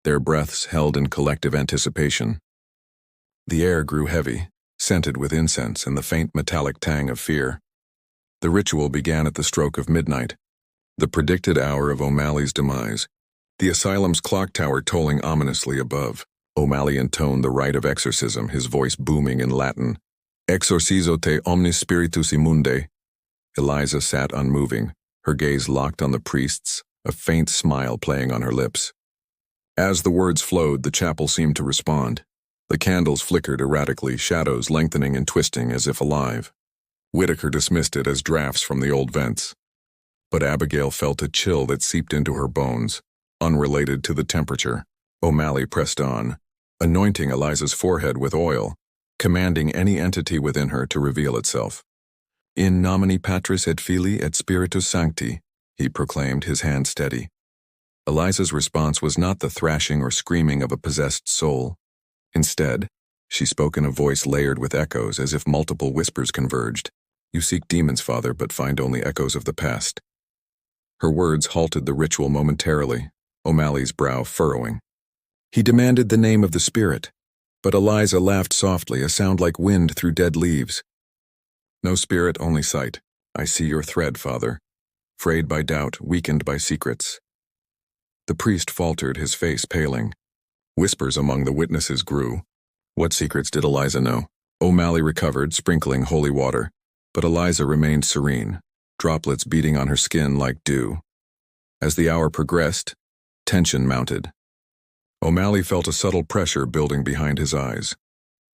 their breaths held in collective anticipation. The air grew heavy, scented with incense and the faint metallic tang of fear. The ritual began at the stroke of midnight, the predicted hour of O'Malley's demise, the asylum's clock tower tolling ominously above. O'Malley intoned the rite of exorcism, his voice booming in Latin. "Exorcizo te omnis spiritus immunde." Eliza sat unmoving, her gaze locked on the priest's, a faint smile playing on her lips. As the words flowed, the chapel seemed to respond. The candles flickered erratically, shadows lengthening and twisting as if alive. Whitaker dismissed it as drafts from the old vents. But Abigail felt a chill that seeped into her bones, unrelated to the temperature. O'Malley pressed on, anointing Eliza's forehead with oil, commanding any entity within her to reveal itself. "In nomine Patris et Filii et Spiritus Sancti," he proclaimed, his hand steady. Eliza's response was not the thrashing or screaming of a possessed soul. Instead, she spoke in a voice layered with echoes as if multiple whispers converged. "You seek demons, Father, but find only echoes of the past." Her words halted the ritual momentarily, O'Malley's brow furrowing. He demanded the name of the spirit, but Eliza laughed softly, a sound like wind through dead leaves. "No spirit, only sight. I see your thread, Father. Frayed by doubt, weakened by secrets." The priest faltered, his face paling. Whispers among the witnesses grew. What secrets did Eliza know? O'Malley recovered, sprinkling holy water, but Eliza remained serene, droplets beating on her skin like dew. As the hour progressed, tension mounted. O'Malley felt a subtle pressure building behind his eyes,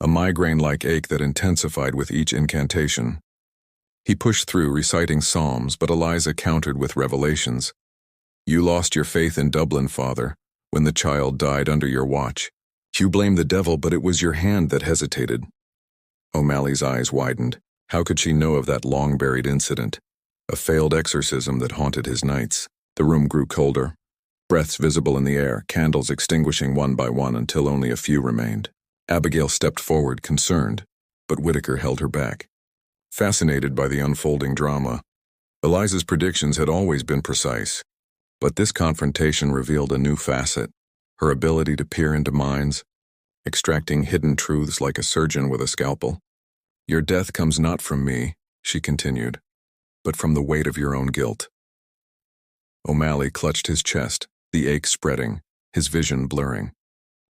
a migraine-like ache that intensified with each incantation. He pushed through, reciting psalms, but Eliza countered with revelations. "You lost your faith in Dublin, Father, when the child died under your watch. You blamed the devil, but it was your hand that hesitated." O'Malley's eyes widened. How could she know of that long-buried incident? A failed exorcism that haunted his nights. The room grew colder, breaths visible in the air, candles extinguishing one by one until only a few remained. Abigail stepped forward, concerned, but Whitaker held her back. Fascinated by the unfolding drama, Eliza's predictions had always been precise, but this confrontation revealed a new facet, her ability to peer into minds, extracting hidden truths like a surgeon with a scalpel. "Your death comes not from me," she continued, "but from the weight of your own guilt." O'Malley clutched his chest, the ache spreading, his vision blurring.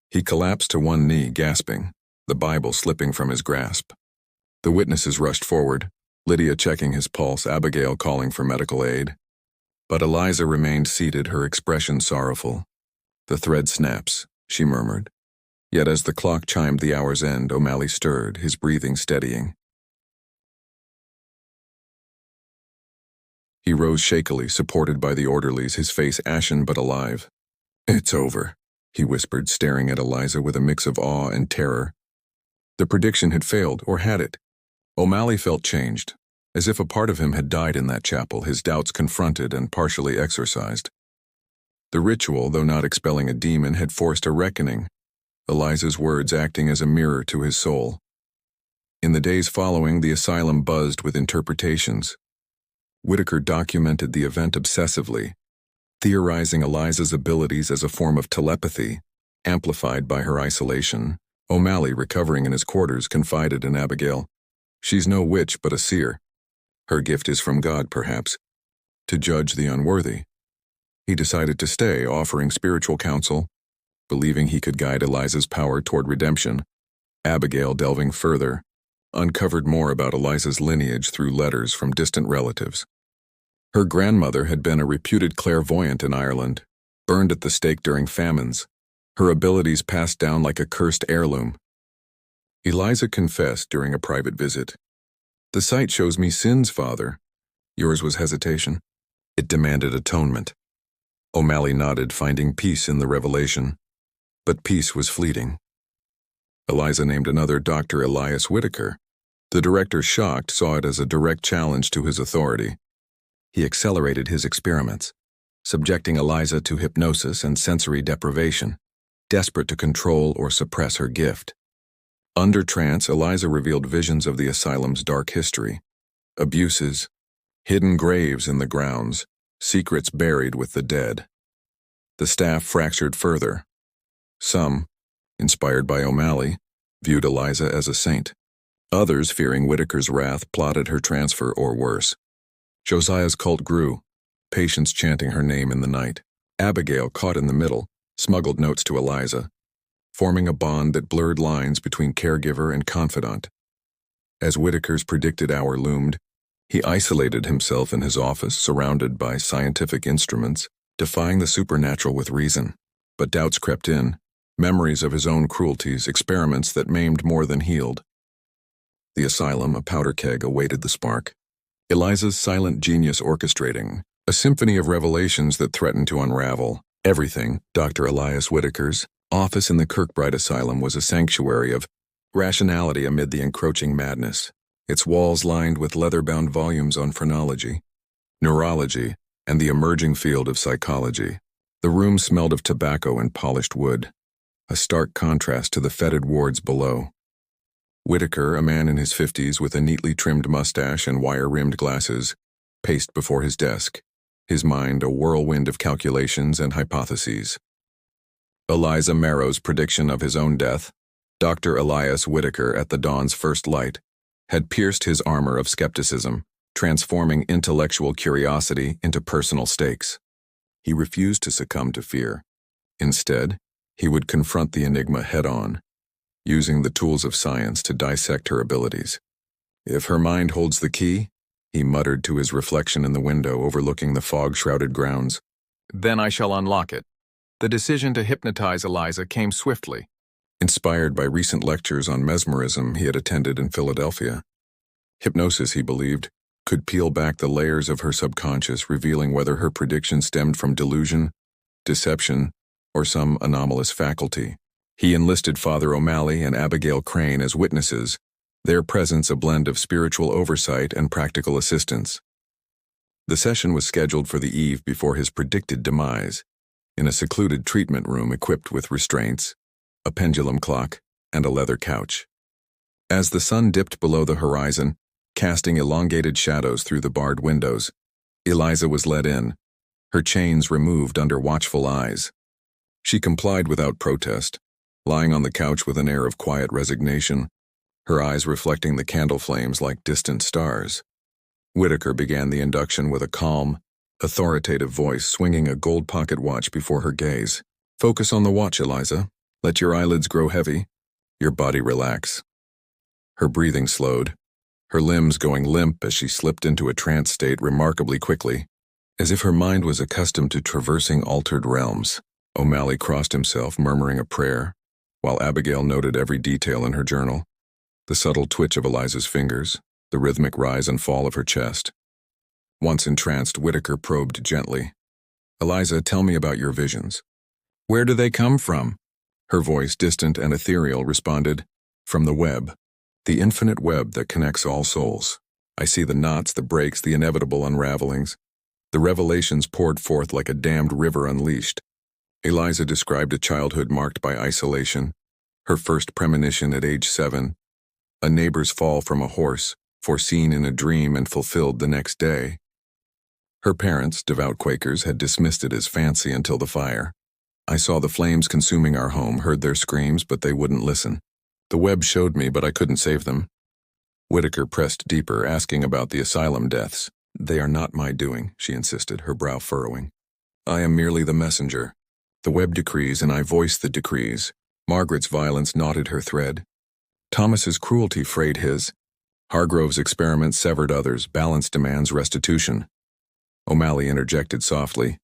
He collapsed to one knee, gasping, the Bible slipping from his grasp. The witnesses rushed forward, Lydia checking his pulse, Abigail calling for medical aid. But Eliza remained seated, her expression sorrowful. "The thread snaps," she murmured. Yet as the clock chimed the hour's end, O'Malley stirred, his breathing steadying. He rose shakily, supported by the orderlies, his face ashen but alive. "It's over," he whispered, staring at Eliza with a mix of awe and terror. The prediction had failed, or had it? O'Malley felt changed, as if a part of him had died in that chapel, his doubts confronted and partially exorcised. The ritual, though not expelling a demon, had forced a reckoning, Eliza's words acting as a mirror to his soul. In the days following, the asylum buzzed with interpretations. Whitaker documented the event obsessively, theorizing Eliza's abilities as a form of telepathy, amplified by her isolation. O'Malley, recovering in his quarters, confided in Abigail, "She's no witch but a seer. Her gift is from God, perhaps, to judge the unworthy." He decided to stay, offering spiritual counsel, believing he could guide Eliza's power toward redemption. Abigail, delving further, uncovered more about Eliza's lineage through letters from distant relatives. Her grandmother had been a reputed clairvoyant in Ireland, burned at the stake during famines, her abilities passed down like a cursed heirloom. Eliza confessed during a private visit. "The sight shows me sins, Father." Yours was hesitation. It demanded atonement. O'Malley nodded, finding peace in the revelation. But peace was fleeting. Eliza named another Dr. Elias Whitaker. The director, shocked, saw it as a direct challenge to his authority. He accelerated his experiments, subjecting Eliza to hypnosis and sensory deprivation, desperate to control or suppress her gift. Under trance, Eliza revealed visions of the asylum's dark history, abuses, hidden graves in the grounds, secrets buried with the dead. The staff fractured further. Some, inspired by O'Malley, viewed Eliza as a saint. Others, fearing Whitaker's wrath, plotted her transfer or worse. Josiah's cult grew, patients chanting her name in the night. Abigail, caught in the middle, smuggled notes to Eliza, forming a bond that blurred lines between caregiver and confidant. As Whitaker's predicted hour loomed, he isolated himself in his office, surrounded by scientific instruments, defying the supernatural with reason. But doubts crept in, memories of his own cruelties, experiments that maimed more than healed. The asylum, a powder keg, awaited the spark. Eliza's silent genius orchestrating, a symphony of revelations that threatened to unravel. Everything, Dr. Elias Whitaker's office in the Kirkbride Asylum was a sanctuary of rationality amid the encroaching madness, its walls lined with leather-bound volumes on phrenology, neurology, and the emerging field of psychology. The room smelled of tobacco and polished wood, a stark contrast to the fetid wards below. Whitaker, a man in his 50s with a neatly trimmed mustache and wire-rimmed glasses, paced before his desk, his mind a whirlwind of calculations and hypotheses. Eliza Marrow's prediction of his own death, Dr. Elias Whitaker at the dawn's first light, had pierced his armor of skepticism, transforming intellectual curiosity into personal stakes. He refused to succumb to fear. Instead, he would confront the enigma head-on, using the tools of science to dissect her abilities. "If her mind holds the key," he muttered to his reflection in the window overlooking the fog-shrouded grounds, Then I shall unlock it. The decision to hypnotize Eliza came swiftly. Inspired by recent lectures on mesmerism he had attended in Philadelphia. Hypnosis, he believed, could peel back the layers of her subconscious, revealing whether her prediction stemmed from delusion, deception, or some anomalous faculty. He enlisted Father O'Malley and Abigail Crane as witnesses, their presence a blend of spiritual oversight and practical assistance. The session was scheduled for the eve before his predicted demise, in a secluded treatment room equipped with restraints, a pendulum clock, and a leather couch. As the sun dipped below the horizon, casting elongated shadows through the barred windows, Eliza was led in, her chains removed under watchful eyes. She complied without protest, lying on the couch with an air of quiet resignation, her eyes reflecting the candle flames like distant stars. Whitaker began the induction with a calm, authoritative voice swinging a gold pocket watch before her gaze. "Focus on the watch, Eliza. Let your eyelids grow heavy, your body relax." Her breathing slowed, her limbs going limp as she slipped into a trance state remarkably quickly, as if her mind was accustomed to traversing altered realms. O'Malley crossed himself, murmuring a prayer, while Abigail noted every detail in her journal, the subtle twitch of Eliza's fingers, the rhythmic rise and fall of her chest. Once entranced, Whitaker probed gently. "Eliza, tell me about your visions." "Where do they come from?" Her voice, distant and ethereal, responded, "From the web. The infinite web that connects all souls. I see the knots, the breaks, the inevitable unravelings. The revelations poured forth like a dammed river unleashed." Eliza described a childhood marked by isolation, her first premonition at age 7, a neighbor's fall from a horse, foreseen in a dream and fulfilled the next day. Her parents, devout Quakers, had dismissed it as fancy until the fire. "I saw the flames consuming our home, heard their screams, but they wouldn't listen. The web showed me, but I couldn't save them." Whitaker pressed deeper, asking about the asylum deaths. "They are not my doing," she insisted, her brow furrowing. "I am merely the messenger. The web decrees, and I voice the decrees." Margaret's violence knotted her thread. Thomas's cruelty frayed his. Hargrove's experiments severed others. Balance demands restitution. O'Malley interjected softly.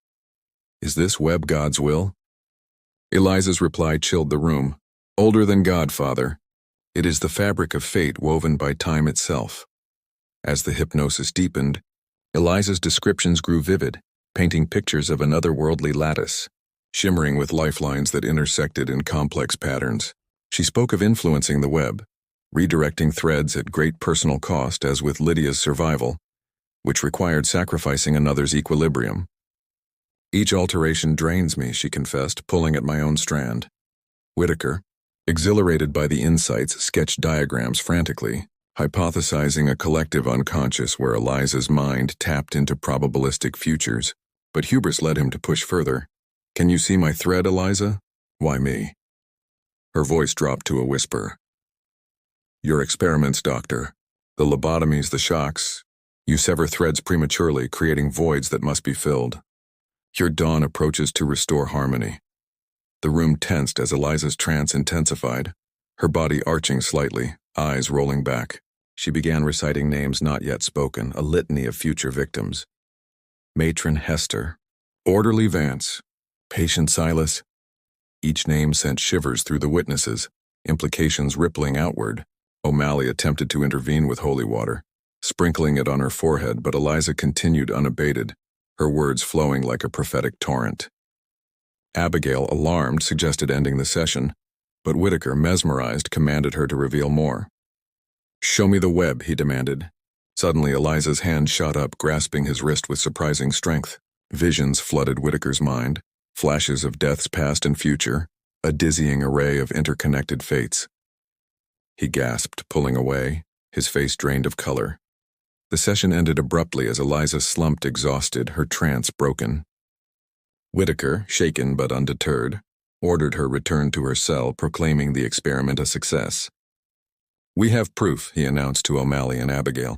"Is this web God's will?" Eliza's reply chilled the room. "Older than God, Father. It is the fabric of fate woven by time itself." As the hypnosis deepened, Eliza's descriptions grew vivid, painting pictures of an otherworldly lattice, shimmering with lifelines that intersected in complex patterns. She spoke of influencing the web, redirecting threads at great personal cost, as with Lydia's survival, which required sacrificing another's equilibrium. "Each alteration drains me," she confessed, pulling at my own strand. Whitaker, exhilarated by the insights, sketched diagrams frantically, hypothesizing a collective unconscious where Eliza's mind tapped into probabilistic futures. But hubris led him to push further. "Can you see my thread, Eliza?" "Why me?" Her voice dropped to a whisper. "Your experiments, Doctor. The lobotomies, the shocks. You sever threads prematurely, creating voids that must be filled. Your dawn approaches to restore harmony." The room tensed as Eliza's trance intensified, her body arching slightly, eyes rolling back. She began reciting names not yet spoken, a litany of future victims. Matron Hester, Orderly Vance, Patient Silas. Each name sent shivers through the witnesses, implications rippling outward. O'Malley attempted to intervene with holy water, sprinkling it on her forehead, but Eliza continued unabated, her words flowing like a prophetic torrent. Abigail, alarmed, suggested ending the session, but Whitaker, mesmerized, commanded her to reveal more. "Show me the web," he demanded. Suddenly, Eliza's hand shot up, grasping his wrist with surprising strength. Visions flooded Whitaker's mind, flashes of deaths past and future, a dizzying array of interconnected fates. He gasped, pulling away, his face drained of color. The session ended abruptly as Eliza slumped exhausted, her trance broken. Whitaker, shaken but undeterred, ordered her returned to her cell, proclaiming the experiment a success. "We have proof," he announced to O'Malley and Abigail.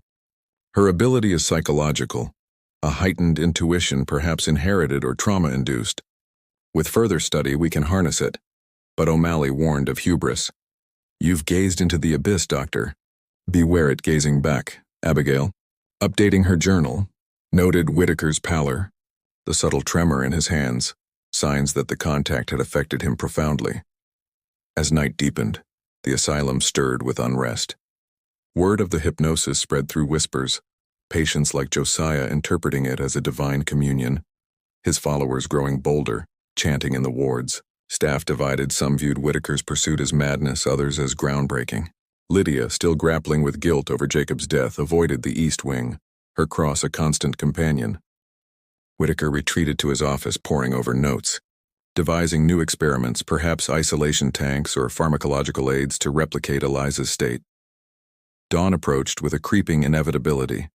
"Her ability is psychological, a heightened intuition perhaps inherited or trauma-induced. With further study, we can harness it." But O'Malley warned of hubris. "You've gazed into the abyss, Doctor. Beware it gazing back." Abigail, updating her journal, noted Whitaker's pallor. the subtle tremor in his hands, signs that the contact had affected him profoundly. As night deepened, the asylum stirred with unrest. Word of the hypnosis spread through whispers, patients like Josiah interpreting it as a divine communion, his followers growing bolder, chanting in the wards. Staff divided, some viewed Whitaker's pursuit as madness, others as groundbreaking. Lydia, still grappling with guilt over Jacob's death, avoided the east wing, her cross a constant companion. Whitaker retreated to his office, poring over notes, devising new experiments, perhaps isolation tanks or pharmacological aids to replicate Eliza's state. Dawn approached with a creeping inevitability,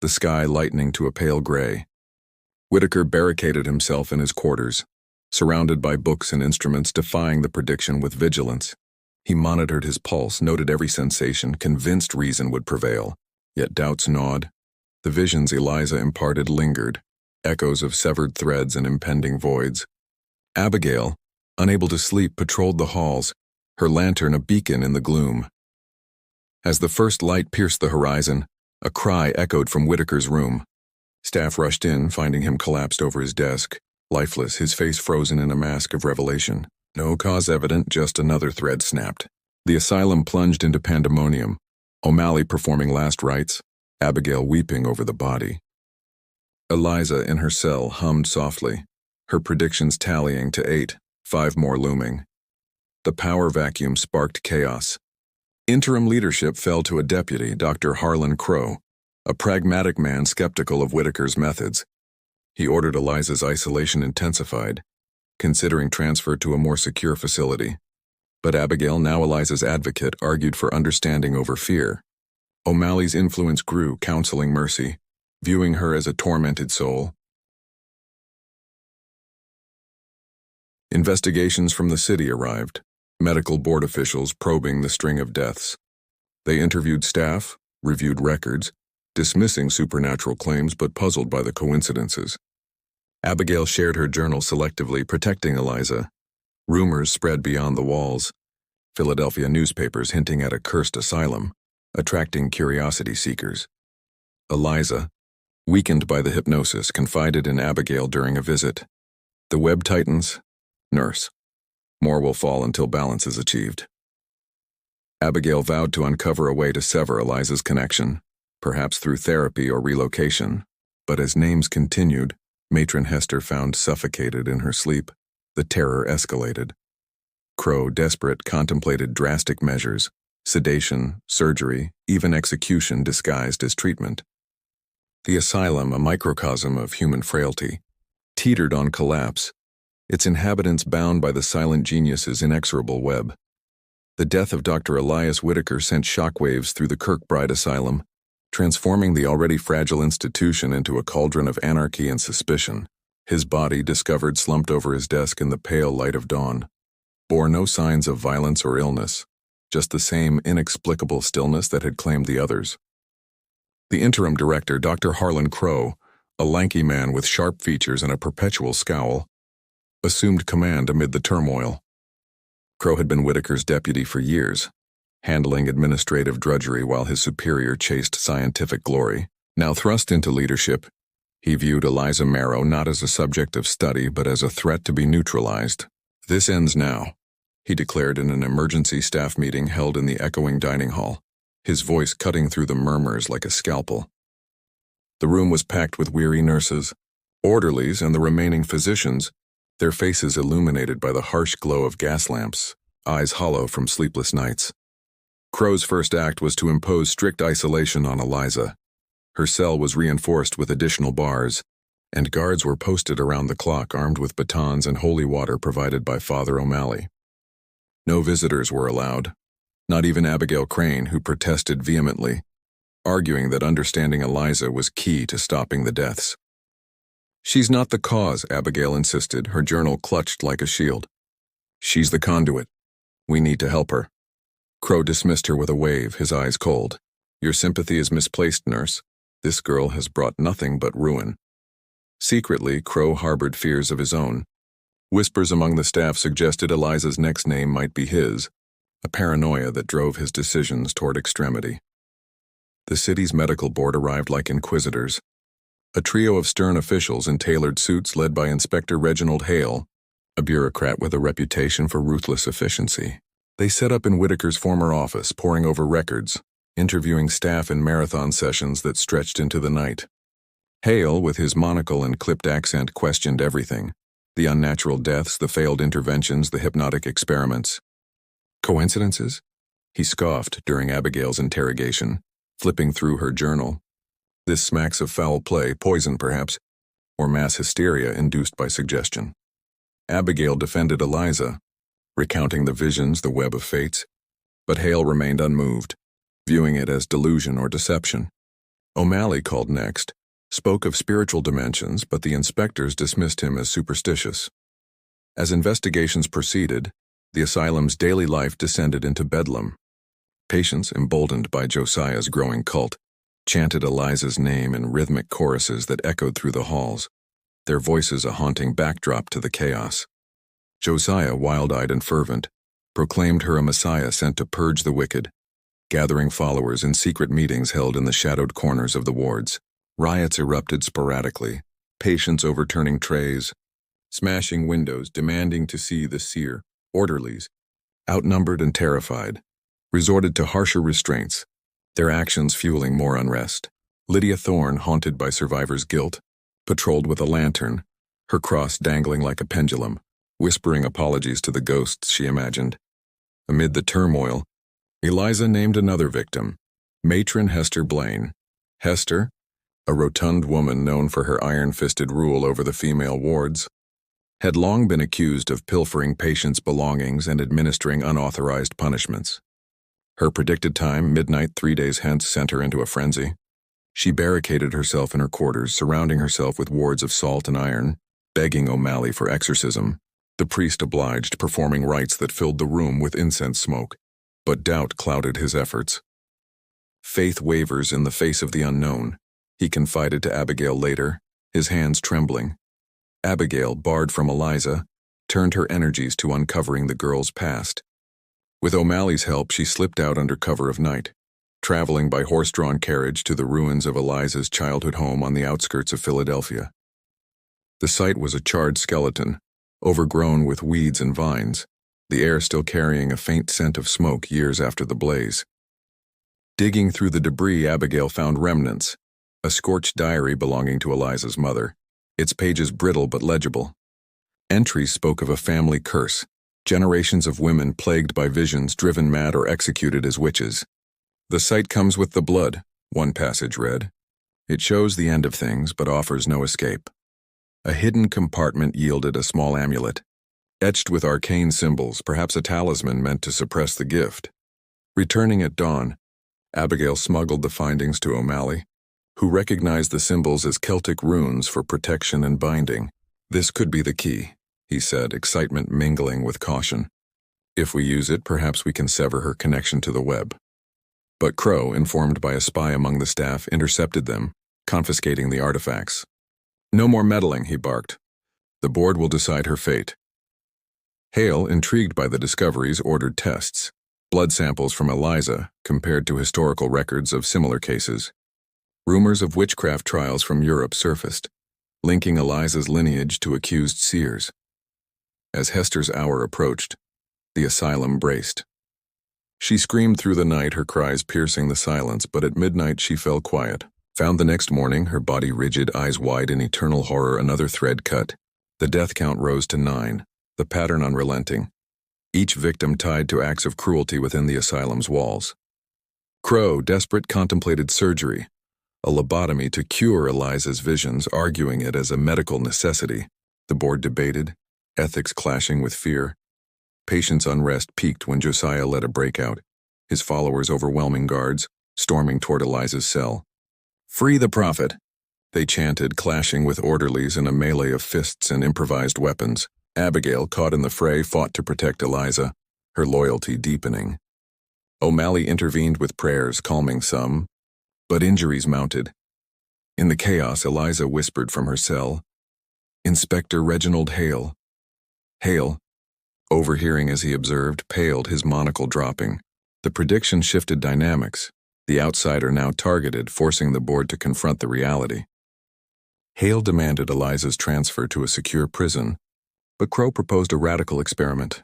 the sky lightening to a pale gray. Whitaker barricaded himself in his quarters, surrounded by books and instruments, defying the prediction with vigilance. He monitored his pulse, noted every sensation, convinced reason would prevail. Yet doubts gnawed. The visions Eliza imparted lingered, echoes of severed threads and impending voids. Abigail, unable to sleep, patrolled the halls, her lantern a beacon in the gloom. As the first light pierced the horizon, a cry echoed from Whitaker's room. Staff rushed in, finding him collapsed over his desk, lifeless, his face frozen in a mask of revelation. No cause evident, just another thread snapped. The asylum plunged into pandemonium, O'Malley performing last rites, Abigail weeping over the body. Eliza in her cell hummed softly, her predictions tallying to 8, 5 more looming. The power vacuum sparked chaos. Interim leadership fell to a deputy, Dr. Harlan Crow, a pragmatic man skeptical of Whitaker's methods. He ordered Eliza's isolation intensified, considering transfer to a more secure facility. But Abigail, now Eliza's advocate, argued for understanding over fear. O'Malley's influence grew, counseling Mercy, viewing her as a tormented soul. Investigations from the city arrived, medical board officials probing the string of deaths. They interviewed staff, reviewed records, dismissing supernatural claims but puzzled by the coincidences. Abigail shared her journal selectively, protecting Eliza. Rumors spread beyond the walls. Philadelphia newspapers hinting at a cursed asylum, attracting curiosity seekers. Eliza, weakened by the hypnosis, confided in Abigail during a visit. The web tightens. Nurse. More will fall until balance is achieved. Abigail vowed to uncover a way to sever Eliza's connection, perhaps through therapy or relocation, but as names continued, Matron Hester found suffocated in her sleep. The terror escalated. Crow, desperate, contemplated drastic measures, sedation, surgery, even execution disguised as treatment. The asylum, a microcosm of human frailty, teetered on collapse, its inhabitants bound by the silent genius's inexorable web. The death of Dr. Elias Whitaker sent shockwaves through the Kirkbride Asylum, transforming the already fragile institution into a cauldron of anarchy and suspicion. His body, discovered slumped over his desk in the pale light of dawn, bore no signs of violence or illness, just the same inexplicable stillness that had claimed the others. The interim director, Dr. Harlan Crow, a lanky man with sharp features and a perpetual scowl, assumed command amid the turmoil. Crow had been Whitaker's deputy for years, handling administrative drudgery while his superior chased scientific glory. Now thrust into leadership, he viewed Eliza Marrow not as a subject of study but as a threat to be neutralized. "This ends now," he declared in an emergency staff meeting held in the echoing dining hall, his voice cutting through the murmurs like a scalpel. The room was packed with weary nurses, orderlies, and the remaining physicians, their faces illuminated by the harsh glow of gas lamps, eyes hollow from sleepless nights. Crow's first act was to impose strict isolation on Eliza. Her cell was reinforced with additional bars, and guards were posted around the clock armed with batons and holy water provided by Father O'Malley. No visitors were allowed, not even Abigail Crane, who protested vehemently, arguing that understanding Eliza was key to stopping the deaths. "She's not the cause," Abigail insisted, her journal clutched like a shield. "She's the conduit. We need to help her." Crow dismissed her with a wave, his eyes cold. "Your sympathy is misplaced, nurse. This girl has brought nothing but ruin." Secretly, Crow harbored fears of his own. Whispers among the staff suggested Eliza's next name might be his, a paranoia that drove his decisions toward extremity. The city's medical board arrived like inquisitors. A trio of stern officials in tailored suits led by Inspector Reginald Hale, a bureaucrat with a reputation for ruthless efficiency. They set up in Whitaker's former office, poring over records, interviewing staff in marathon sessions that stretched into the night. Hale, with his monocle and clipped accent, questioned everything: the unnatural deaths, the failed interventions, the hypnotic experiments. Coincidences? He scoffed during Abigail's interrogation, flipping through her journal. This smacks of foul play, poison perhaps, or mass hysteria induced by suggestion. Abigail defended Eliza, recounting the visions, the web of fates, but Hale remained unmoved, viewing it as delusion or deception. O'Malley called next, spoke of spiritual dimensions, but the inspectors dismissed him as superstitious. As investigations proceeded, the asylum's daily life descended into bedlam. Patients, emboldened by Josiah's growing cult, chanted Eliza's name in rhythmic choruses that echoed through the halls, their voices a haunting backdrop to the chaos. Josiah, wild-eyed and fervent, proclaimed her a messiah sent to purge the wicked, gathering followers in secret meetings held in the shadowed corners of the wards. Riots erupted sporadically, patients overturning trays, smashing windows, demanding to see the seer. Orderlies, outnumbered and terrified, resorted to harsher restraints, their actions fueling more unrest. Lydia Thorne, haunted by survivors' guilt, patrolled with a lantern, her cross dangling like a pendulum, whispering apologies to the ghosts she imagined. Amid the turmoil, Eliza named another victim, Matron Hester Blaine. Hester, a rotund woman known for her iron-fisted rule over the female wards, had long been accused of pilfering patients' belongings and administering unauthorized punishments. Her predicted time, midnight 3 days hence, sent her into a frenzy. She barricaded herself in her quarters, surrounding herself with wards of salt and iron, begging O'Malley for exorcism. The priest obliged, performing rites that filled the room with incense smoke, but doubt clouded his efforts. Faith wavers in the face of the unknown, he confided to Abigail later, his hands trembling. Abigail, barred from Eliza, turned her energies to uncovering the girl's past. With O'Malley's help, she slipped out under cover of night, traveling by horse-drawn carriage to the ruins of Eliza's childhood home on the outskirts of Philadelphia. The site was a charred skeleton, overgrown with weeds and vines, the air still carrying a faint scent of smoke years after the blaze. Digging through the debris, Abigail found remnants, a scorched diary belonging to Eliza's mother, its pages brittle but legible. Entries spoke of a family curse, generations of women plagued by visions, driven mad or executed as witches. "The sight comes with the blood," one passage read. "It shows the end of things, but offers no escape." A hidden compartment yielded a small amulet, etched with arcane symbols, perhaps a talisman meant to suppress the gift. Returning at dawn, Abigail smuggled the findings to O'Malley, who recognized the symbols as Celtic runes for protection and binding. "This could be the key," he said, excitement mingling with caution. "If we use it, perhaps we can sever her connection to the web." But Crow, informed by a spy among the staff, intercepted them, confiscating the artifacts. "No more meddling," he barked. "The board will decide her fate." Hale, intrigued by the discoveries, ordered tests. Blood samples from Eliza, compared to historical records of similar cases. Rumors of witchcraft trials from Europe surfaced, linking Eliza's lineage to accused seers. As Hester's hour approached, the asylum braced. She screamed through the night, her cries piercing the silence, but at midnight she fell quiet. Found the next morning, her body rigid, eyes wide in eternal horror, another thread cut. The death count rose to 9, the pattern unrelenting, each victim tied to acts of cruelty within the asylum's walls. Crow, desperate, contemplated surgery, a lobotomy to cure Eliza's visions, arguing it as a medical necessity. The board debated, ethics clashing with fear. Patients' unrest peaked when Josiah led a breakout, his followers overwhelming guards, storming toward Eliza's cell. "Free the prophet," they chanted, clashing with orderlies in a melee of fists and improvised weapons. Abigail, caught in the fray, fought to protect Eliza, her loyalty deepening. O'Malley intervened with prayers, calming some, but injuries mounted. In the chaos, Eliza whispered from her cell, "Inspector Reginald Hale." Hale, overhearing as he observed, paled, his monocle dropping. The prediction shifted dynamics, the outsider now targeted, forcing the board to confront the reality. Hale demanded Eliza's transfer to a secure prison, but Crow proposed a radical experiment.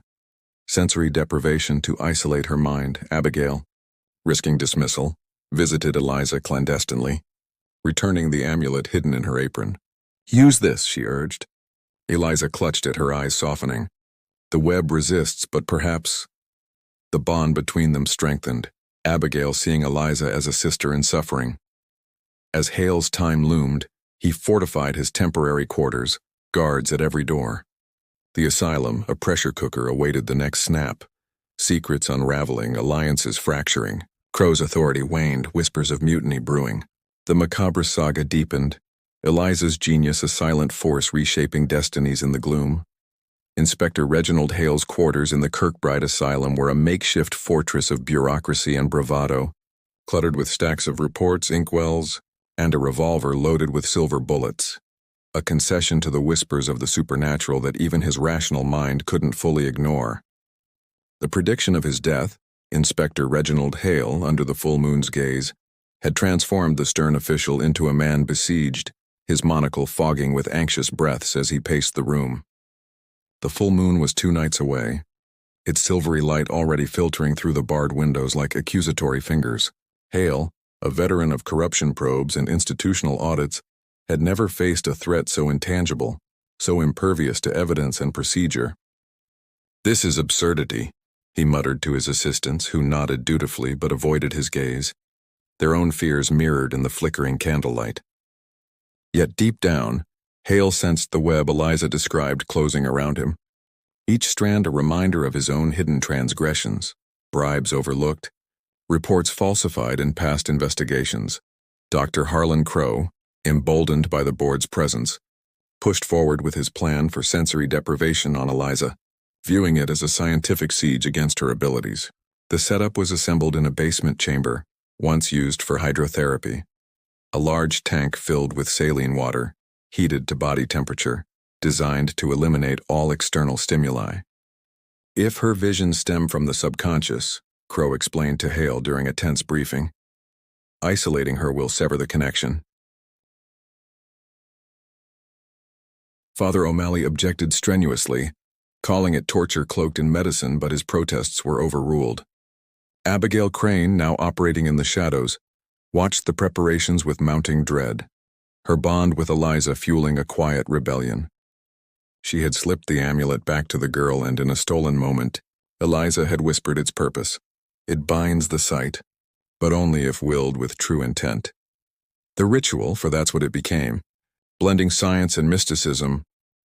Sensory deprivation to isolate her mind. Abigail, risking dismissal, visited Eliza clandestinely, returning the amulet hidden in her apron. "Use this," she urged. Eliza clutched at, her eyes softening. The web resists, but perhaps... The bond between them strengthened, Abigail seeing Eliza as a sister in suffering. As Hale's time loomed, he fortified his temporary quarters, guards at every door. The asylum, a pressure cooker, awaited the next snap. Secrets unraveling, alliances fracturing. Crow's authority waned, whispers of mutiny brewing. The Macabre saga deepened, Eliza's genius a silent force reshaping destinies in the gloom. Inspector Reginald Hale's quarters in the Kirkbride Asylum were a makeshift fortress of bureaucracy and bravado, cluttered with stacks of reports, inkwells, and a revolver loaded with silver bullets. A concession to the whispers of the supernatural that even his rational mind couldn't fully ignore. The prediction of his death, Inspector Reginald Hale, under the full moon's gaze, had transformed the stern official into a man besieged, his monocle fogging with anxious breaths as he paced the room. The full moon was 2 nights away, its silvery light already filtering through the barred windows like accusatory fingers. Hale, a veteran of corruption probes and institutional audits, had never faced a threat so intangible, so impervious to evidence and procedure. "This is absurdity," he muttered to his assistants, who nodded dutifully but avoided his gaze, their own fears mirrored in the flickering candlelight. Yet deep down, Hale sensed the web Eliza described closing around him, each strand a reminder of his own hidden transgressions, bribes overlooked, reports falsified in past investigations. Dr. Harlan Crow, emboldened by the board's presence, pushed forward with his plan for sensory deprivation on Eliza, viewing it as a scientific siege against her abilities. The setup was assembled in a basement chamber, once used for hydrotherapy. A large tank filled with saline water, heated to body temperature, designed to eliminate all external stimuli. If her visions stem from the subconscious, Crow explained to Hale during a tense briefing, isolating her will sever the connection. Father O'Malley objected strenuously, calling it torture cloaked in medicine, but his protests were overruled. Abigail Crane, now operating in the shadows, watched the preparations with mounting dread, her bond with Eliza fueling a quiet rebellion. She had slipped the amulet back to the girl, and in a stolen moment, Eliza had whispered its purpose. It binds the sight, but only if willed with true intent. The ritual, for that's what it became, blending science and mysticism,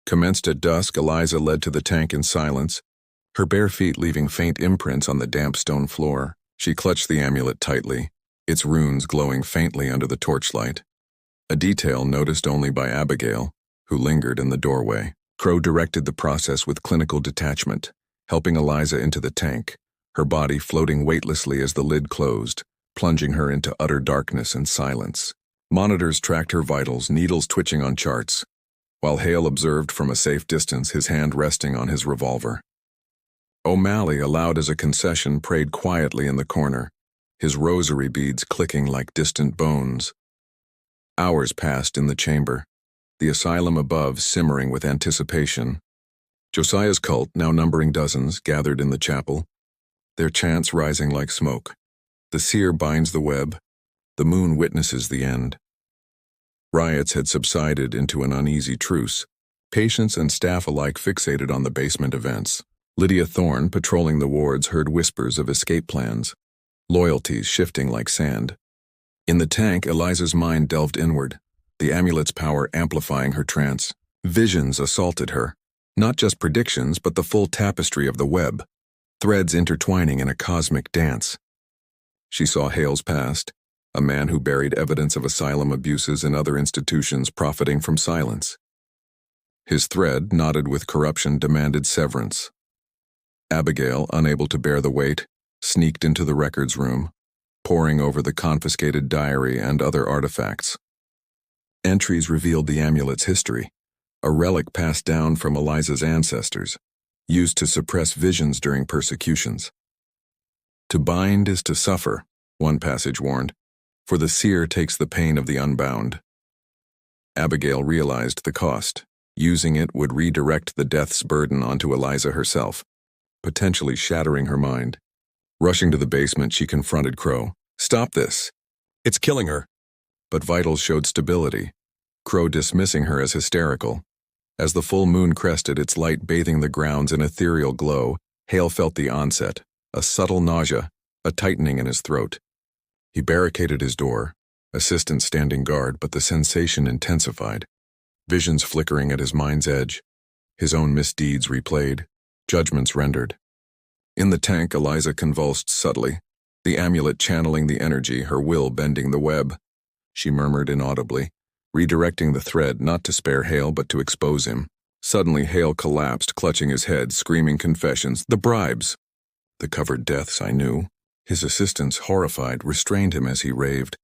commenced at dusk. Eliza led to the tank in silence, her bare feet leaving faint imprints on the damp stone floor. She clutched the amulet tightly, its runes glowing faintly under the torchlight, a detail noticed only by Abigail, who lingered in the doorway. Crow directed the process with clinical detachment, helping Eliza into the tank, her body floating weightlessly as the lid closed, plunging her into utter darkness and silence. Monitors tracked her vitals, needles twitching on charts, while Hale observed from a safe distance, his hand resting on his revolver. O'Malley, allowed as a concession, prayed quietly in the corner, his rosary beads clicking like distant bones. Hours passed in the chamber, the asylum above simmering with anticipation. Josiah's cult, now numbering dozens, gathered in the chapel, their chants rising like smoke. The seer binds the web, the moon witnesses the end. Riots had subsided into an uneasy truce, patients and staff alike fixated on the basement events. Lydia Thorne, patrolling the wards, heard whispers of escape plans, loyalties shifting like sand. In the tank, Eliza's mind delved inward, the amulet's power amplifying her trance. Visions assaulted her, not just predictions, but the full tapestry of the web, threads intertwining in a cosmic dance. She saw Hale's past, a man who buried evidence of asylum abuses and other institutions profiting from silence. His thread, knotted with corruption, demanded severance. Abigail, unable to bear the weight, sneaked into the records room, poring over the confiscated diary and other artifacts. Entries revealed the amulet's history, a relic passed down from Eliza's ancestors, used to suppress visions during persecutions. "To bind is to suffer," one passage warned, "for the seer takes the pain of the unbound." Abigail realized the cost. Using it would redirect the death's burden onto Eliza herself, potentially shattering her mind. Rushing to the basement, she confronted Crow. "Stop this. It's killing her." But vitals showed stability, Crow dismissing her as hysterical. As the full moon crested, its light bathing the grounds in ethereal glow, Hale felt the onset, a subtle nausea, a tightening in his throat. He barricaded his door, assistant standing guard, but the sensation intensified. Visions flickering at his mind's edge, his own misdeeds replayed, judgments rendered. In the tank, Eliza convulsed subtly, the amulet channeling the energy, her will bending the web. She murmured inaudibly, redirecting the thread not to spare Hale but to expose him. Suddenly, Hale collapsed, clutching his head, screaming confessions. The bribes! The covered deaths, I knew. His assistants, horrified, restrained him as he raved.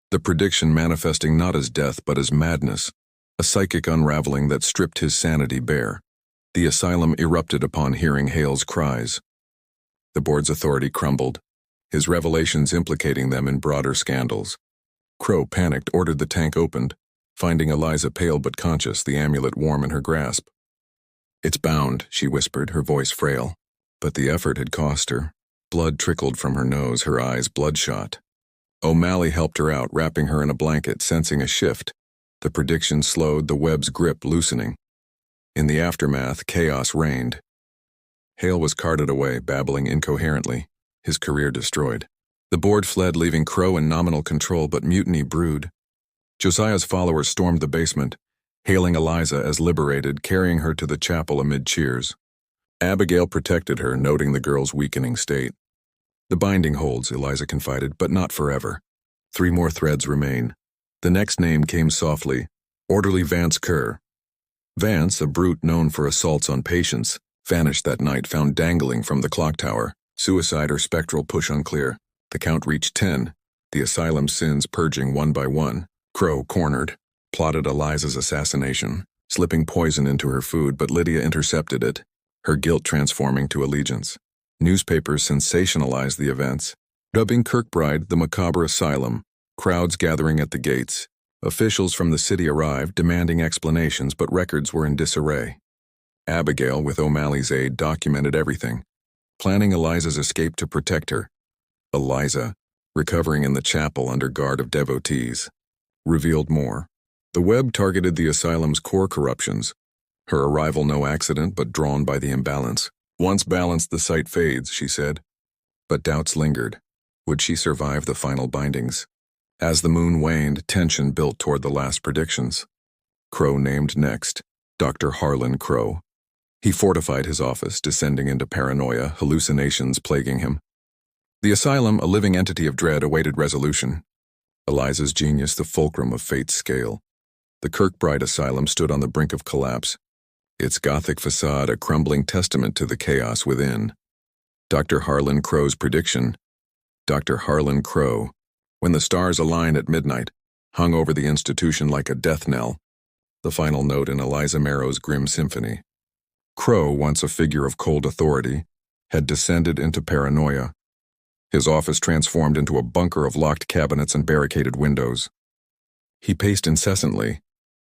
The prediction manifesting not as death but as madness, a psychic unraveling that stripped his sanity bare. The asylum erupted upon hearing Hale's cries. The board's authority crumbled, his revelations implicating them in broader scandals. Crow, panicked, ordered the tank opened, finding Eliza pale but conscious, the amulet warm in her grasp. "It's bound," she whispered, her voice frail. But the effort had cost her. Blood trickled from her nose, her eyes bloodshot. O'Malley helped her out, wrapping her in a blanket, sensing a shift. The prediction slowed, the web's grip loosening. In the aftermath, chaos reigned. Hale was carted away, babbling incoherently, his career destroyed. The board fled, leaving Crow in nominal control, but mutiny brewed. Josiah's followers stormed the basement, hailing Eliza as liberated, carrying her to the chapel amid cheers. Abigail protected her, noting the girl's weakening state. "The binding holds," Eliza confided, "but not forever. 3 more threads remain." The next name came softly, Orderly Vance Kerr. Vance, a brute known for assaults on patients, vanished that night, found dangling from the clock tower. Suicide or spectral push unclear. The count reached 10, the asylum's sins purging one by one. Crow, cornered, plotted Eliza's assassination, slipping poison into her food, but Lydia intercepted it, her guilt transforming to allegiance. Newspapers sensationalized the events, dubbing Kirkbride the Macabre Asylum, crowds gathering at the gates. Officials from the city arrived, demanding explanations, but records were in disarray. Abigail, with O'Malley's aid, documented everything, planning Eliza's escape to protect her. Eliza, recovering in the chapel under guard of devotees, revealed more. The web targeted the asylum's core corruptions. Her arrival no accident, but drawn by the imbalance. "Once balanced, the sight fades," she said. But doubts lingered. Would she survive the final bindings? As the moon waned, tension built toward the last predictions. Crow named next, Dr. Harlan Crow. He fortified his office, descending into paranoia, hallucinations plaguing him. The asylum, a living entity of dread, awaited resolution. Eliza's genius, the fulcrum of fate's scale. The Kirkbride Asylum stood on the brink of collapse, its Gothic facade a crumbling testament to the chaos within. Dr. Harlan Crow's prediction. Dr. Harlan Crow, when the stars aligned at midnight, hung over the institution like a death knell, the final note in Eliza Marrow's grim symphony. Crow, once a figure of cold authority, had descended into paranoia. His office transformed into a bunker of locked cabinets and barricaded windows. He paced incessantly,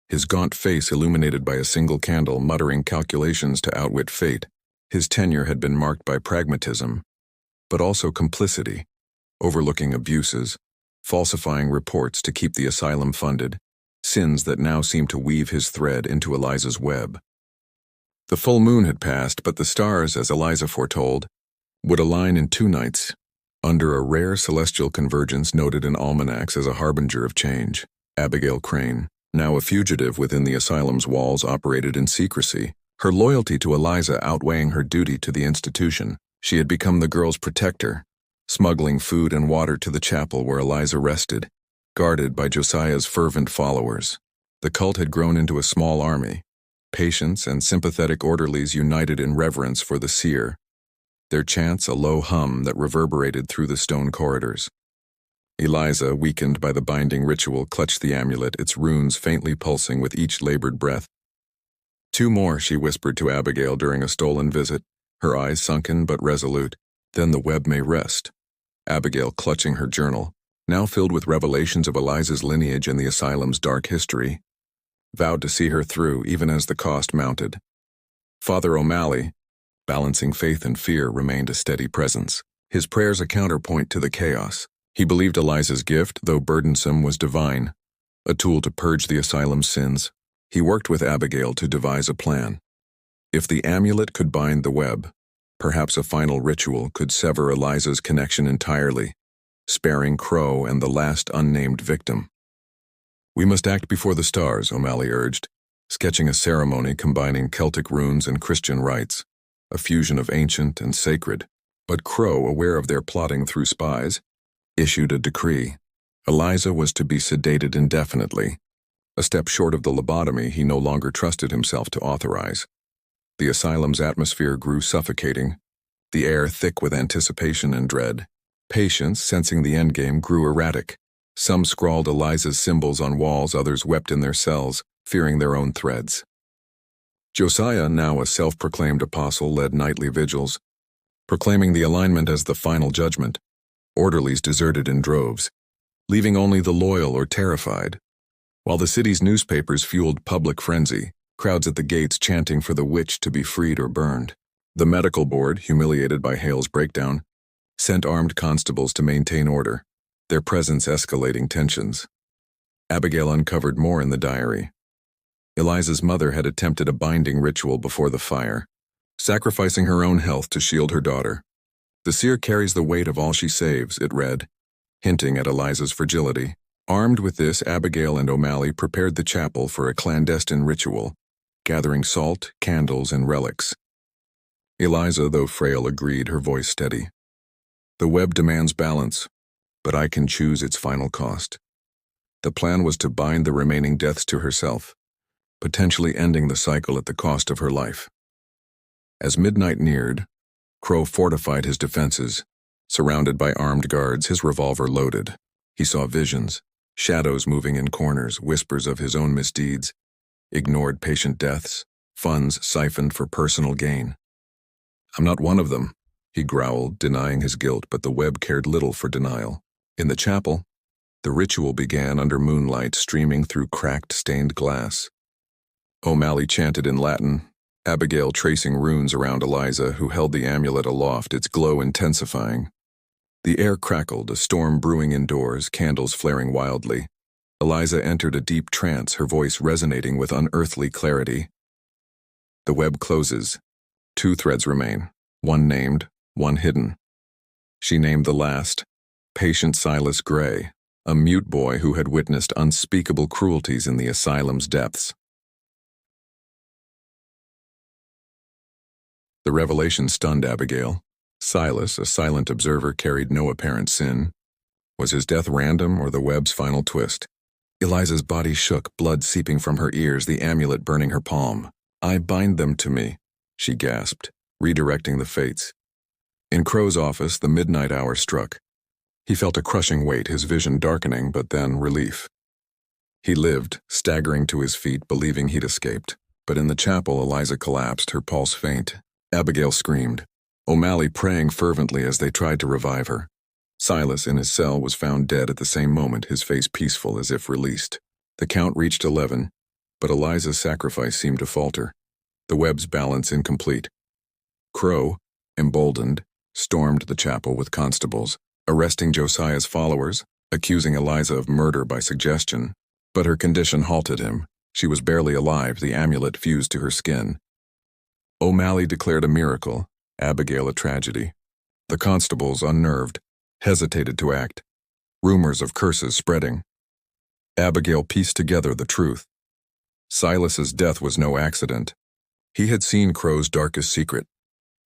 his gaunt face illuminated by a single candle, muttering calculations to outwit fate. His tenure had been marked by pragmatism, but also complicity, overlooking abuses, falsifying reports to keep the asylum funded, sins that now seemed to weave his thread into Eliza's web. The full moon had passed, but the stars, as Eliza foretold, would align in 2 nights, under a rare celestial convergence noted in almanacs as a harbinger of change. Abigail Crane, now a fugitive within the asylum's walls, operated in secrecy, her loyalty to Eliza outweighing her duty to the institution. She had become the girl's protector, smuggling food and water to the chapel where Eliza rested, guarded by Josiah's fervent followers. The cult had grown into a small army, patients and sympathetic orderlies united in reverence for the seer, their chants a low hum that reverberated through the stone corridors. Eliza, weakened by the binding ritual, clutched the amulet, its runes faintly pulsing with each labored breath. 2 more, she whispered to Abigail during a stolen visit, her eyes sunken but resolute. Then the web may rest. Abigail, clutching her journal, now filled with revelations of Eliza's lineage and the asylum's dark history, vowed to see her through even as the cost mounted. Father O'Malley, balancing faith and fear, remained a steady presence. His prayers a counterpoint to the chaos. He believed Eliza's gift, though burdensome, was divine, a tool to purge the asylum's sins. He worked with Abigail to devise a plan. If the amulet could bind the web, perhaps a final ritual could sever Eliza's connection entirely, sparing Crow and the last unnamed victim. "We must act before the stars," O'Malley urged, sketching a ceremony combining Celtic runes and Christian rites, a fusion of ancient and sacred. But Crow, aware of their plotting through spies, issued a decree. Eliza was to be sedated indefinitely, a step short of the lobotomy he no longer trusted himself to authorize. The asylum's atmosphere grew suffocating, the air thick with anticipation and dread. Patients, sensing the endgame, grew erratic. Some scrawled Eliza's symbols on walls, others wept in their cells, fearing their own threads. Josiah, now a self-proclaimed apostle, led nightly vigils, proclaiming the alignment as the final judgment. Orderlies deserted in droves, leaving only the loyal or terrified. While the city's newspapers fueled public frenzy, crowds at the gates chanting for the witch to be freed or burned. The medical board, humiliated by Hale's breakdown, sent armed constables to maintain order, their presence escalating tensions. Abigail uncovered more in the diary. Eliza's mother had attempted a binding ritual before the fire, sacrificing her own health to shield her daughter. "The seer carries the weight of all she saves," it read, hinting at Eliza's fragility. Armed with this, Abigail and O'Malley prepared the chapel for a clandestine ritual, gathering salt, candles, and relics. Eliza, though frail, agreed, her voice steady. "The web demands balance, but I can choose its final cost." The plan was to bind the remaining deaths to herself, potentially ending the cycle at the cost of her life. As midnight neared, Crow fortified his defenses. Surrounded by armed guards, his revolver loaded. He saw visions, shadows moving in corners, whispers of his own misdeeds, ignored patient deaths, funds siphoned for personal gain. "I'm not one of them," he growled, denying his guilt, but the web cared little for denial. In the chapel, the ritual began under moonlight streaming through cracked, stained glass. O'Malley chanted in Latin, Abigail tracing runes around Eliza, who held the amulet aloft, its glow intensifying. The air crackled, a storm brewing indoors, candles flaring wildly. Eliza entered a deep trance, her voice resonating with unearthly clarity. The web closes. 2 threads remain, one named, one hidden. She named the last, Patient Silas Gray, a mute boy who had witnessed unspeakable cruelties in the asylum's depths. The revelation stunned Abigail. Silas, a silent observer, carried no apparent sin. Was his death random or the web's final twist? Eliza's body shook, blood seeping from her ears, the amulet burning her palm. "I bind them to me," she gasped, redirecting the fates. In Crow's office, the midnight hour struck. He felt a crushing weight, his vision darkening, but then relief. He lived, staggering to his feet, believing he'd escaped. But in the chapel, Eliza collapsed, her pulse faint. Abigail screamed, O'Malley praying fervently as they tried to revive her. Silas, in his cell, was found dead at the same moment, his face peaceful as if released. The count reached 11, but Eliza's sacrifice seemed to falter, the web's balance incomplete. Crow, emboldened, stormed the chapel with constables, arresting Josiah's followers, accusing Eliza of murder by suggestion. But her condition halted him. She was barely alive, the amulet fused to her skin. O'Malley declared a miracle, Abigail a tragedy. The constables, unnerved, hesitated to act, rumors of curses spreading. Abigail pieced together the truth. Silas's death was no accident. He had seen Crow's darkest secret,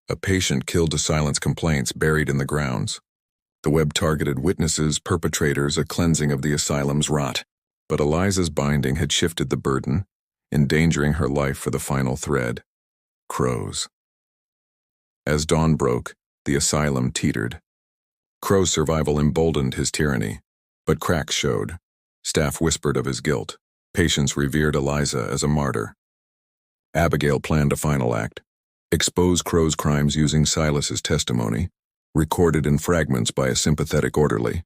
a patient killed to silence complaints buried in the grounds. The web targeted witnesses, perpetrators, a cleansing of the asylum's rot. But Eliza's binding had shifted the burden, endangering her life for the final thread. Crow's. As dawn broke, the asylum teetered. Crow's survival emboldened his tyranny, but cracks showed. Staff whispered of his guilt. Patients revered Eliza as a martyr. Abigail planned a final act. Expose Crow's crimes using Silas's testimony, recorded in fragments by a sympathetic orderly.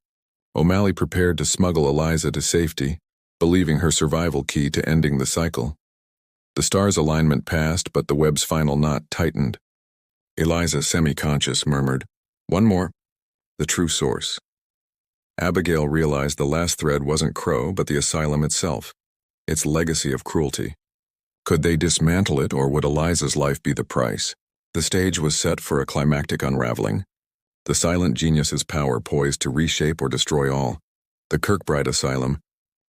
O'Malley prepared to smuggle Eliza to safety, believing her survival key to ending the cycle. The star's alignment passed, but the web's final knot tightened. Eliza, semi-conscious, murmured, "One more." The true source. Abigail realized the last thread wasn't Crow, but the asylum itself, its legacy of cruelty. Could they dismantle it, or would Eliza's life be the price? The stage was set for a climactic unraveling. The silent genius's power poised to reshape or destroy all. The Kirkbride Asylum,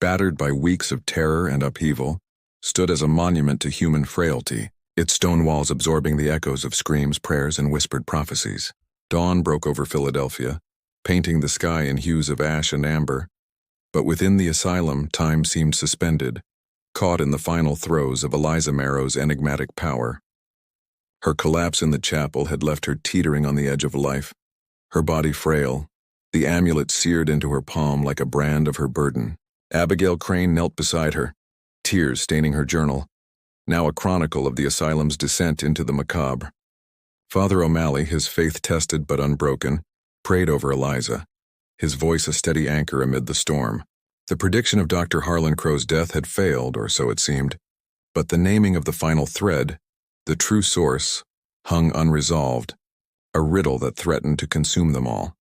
battered by weeks of terror and upheaval, stood as a monument to human frailty, its stone walls absorbing the echoes of screams, prayers, and whispered prophecies. Dawn broke over Philadelphia, painting the sky in hues of ash and amber. But within the asylum, time seemed suspended, caught in the final throes of Eliza Marrow's enigmatic power. Her collapse in the chapel had left her teetering on the edge of life, her body frail, the amulet seared into her palm like a brand of her burden. Abigail Crane knelt beside her, tears staining her journal, now a chronicle of the asylum's descent into the macabre. Father O'Malley, his faith tested but unbroken, prayed over Eliza, his voice a steady anchor amid the storm. The prediction of Dr. Harlan Crow's death had failed, or so it seemed, but the naming of the final thread, the true source, hung unresolved, a riddle that threatened to consume them all.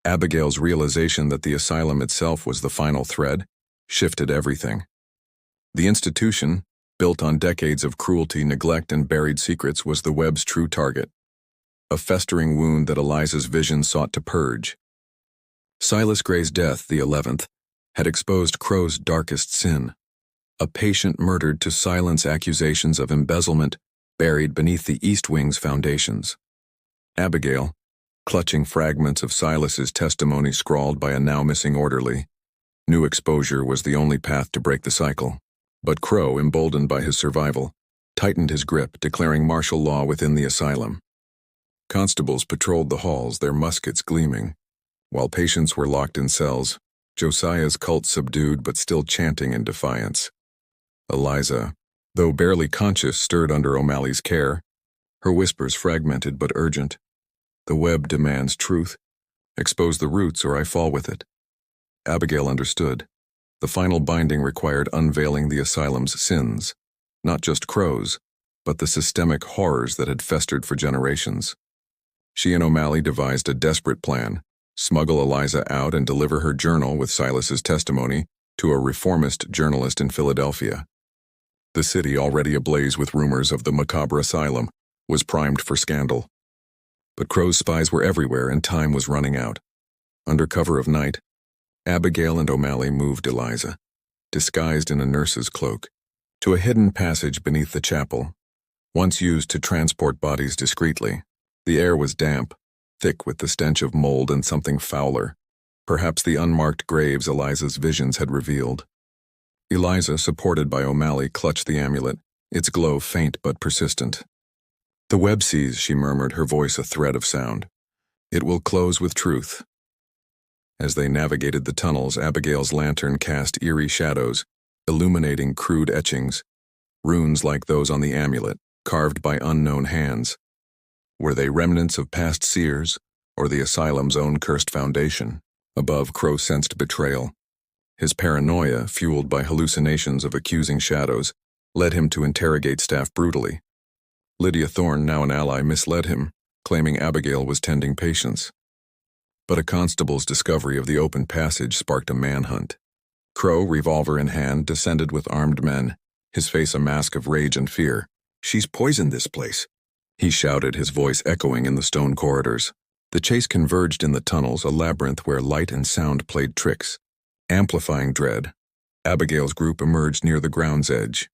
Abigail's realization that the asylum itself was the final thread shifted everything. The institution, built on decades of cruelty, neglect, and buried secrets, was the web's true target, a festering wound that Eliza's vision sought to purge. Silas Gray's death, the 11th, had exposed Crow's darkest sin, a patient murdered to silence accusations of embezzlement buried beneath the East Wing's foundations. Abigail, clutching fragments of Silas's testimony scrawled by a now-missing orderly, knew exposure was the only path to break the cycle. But Crow, emboldened by his survival, tightened his grip, declaring martial law within the asylum. Constables patrolled the halls, their muskets gleaming, while patients were locked in cells, Josiah's cult subdued but still chanting in defiance. Eliza, though barely conscious, stirred under O'Malley's care, her whispers fragmented but urgent. "The web demands truth. Expose the roots or I fall with it." Abigail understood. The final binding required unveiling the asylum's sins, not just Crow's, but the systemic horrors that had festered for generations. She and O'Malley devised a desperate plan: smuggle Eliza out and deliver her journal with Silas's testimony to a reformist journalist in Philadelphia. The city, already ablaze with rumors of the Macabre Asylum, was primed for scandal. But Crow's spies were everywhere and time was running out. Under cover of night, Abigail and O'Malley moved Eliza, disguised in a nurse's cloak, to a hidden passage beneath the chapel, once used to transport bodies discreetly. The air was damp, thick with the stench of mold and something fouler, perhaps the unmarked graves Eliza's visions had revealed. Eliza, supported by O'Malley, clutched the amulet, its glow faint but persistent. "The web sees," she murmured, her voice a thread of sound. "It will close with truth." As they navigated the tunnels, Abigail's lantern cast eerie shadows, illuminating crude etchings, runes like those on the amulet, carved by unknown hands. Were they remnants of past seers, or the asylum's own cursed foundation? Above, Crow sensed betrayal. His paranoia, fueled by hallucinations of accusing shadows, led him to interrogate staff brutally. Lydia Thorne, now an ally, misled him, claiming Abigail was tending patients. But a constable's discovery of the open passage sparked a manhunt. Crow, revolver in hand, descended with armed men, his face a mask of rage and fear. "She's poisoned this place," he shouted, his voice echoing in the stone corridors. The chase converged in the tunnels, a labyrinth where light and sound played tricks, amplifying dread. Abigail's group emerged near the ground's edge,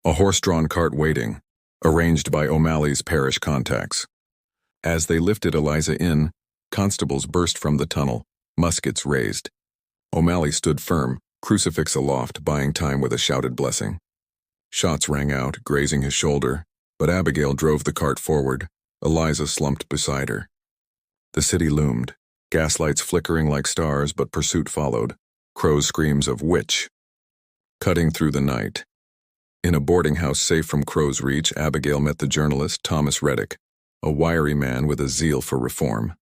a horse-drawn cart waiting, arranged by O'Malley's parish contacts. As they lifted Eliza in, constables burst from the tunnel, muskets raised. O'Malley stood firm, crucifix aloft, buying time with a shouted blessing. Shots rang out, grazing his shoulder, but Abigail drove the cart forward. Eliza slumped beside her. The city loomed, gaslights flickering like stars, but pursuit followed, Crow's screams of "Witch!" cutting through the night. In a boarding house safe from Crow's reach, Abigail met the journalist Thomas Reddick, a wiry man with a zeal for reform.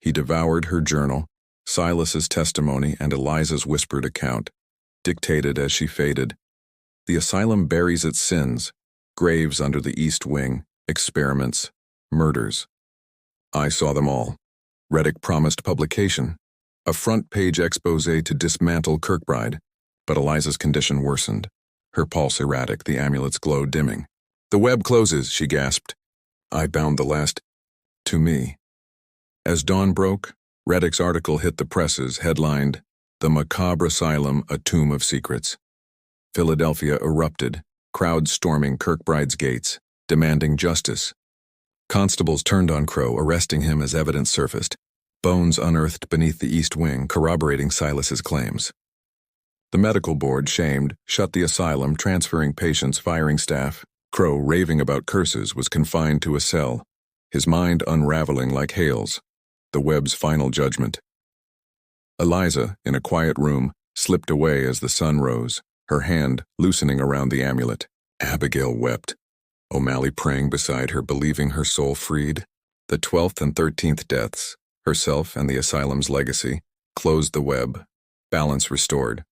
He devoured her journal, Silas's testimony, and Eliza's whispered account. dictated as she faded. The asylum buries its sins, graves under the East Wing, experiments, murders. I saw them all. Reddick promised publication, a front-page expose to dismantle Kirkbride, but Eliza's condition worsened. Her pulse erratic, the amulet's glow dimming. "The web closes," she gasped. I bound the last to me. As dawn broke, Reddick's article hit the presses, headlined, "The Macabre Asylum, a Tomb of Secrets." Philadelphia erupted, crowds storming Kirkbride's gates, demanding justice. Constables turned on Crow, arresting him as evidence surfaced, bones unearthed beneath the East Wing corroborating Silas's claims. The medical board, shamed, shut the asylum, transferring patients, firing staff. Crow, raving about curses, was confined to a cell, his mind unraveling like hails, the web's final judgment. Eliza, in a quiet room, slipped away as the sun rose, her hand loosening around the amulet. Abigail wept, O'Malley praying beside her, believing her soul freed. The 12th and 13th deaths, herself and the asylum's legacy, closed the web, balance restored.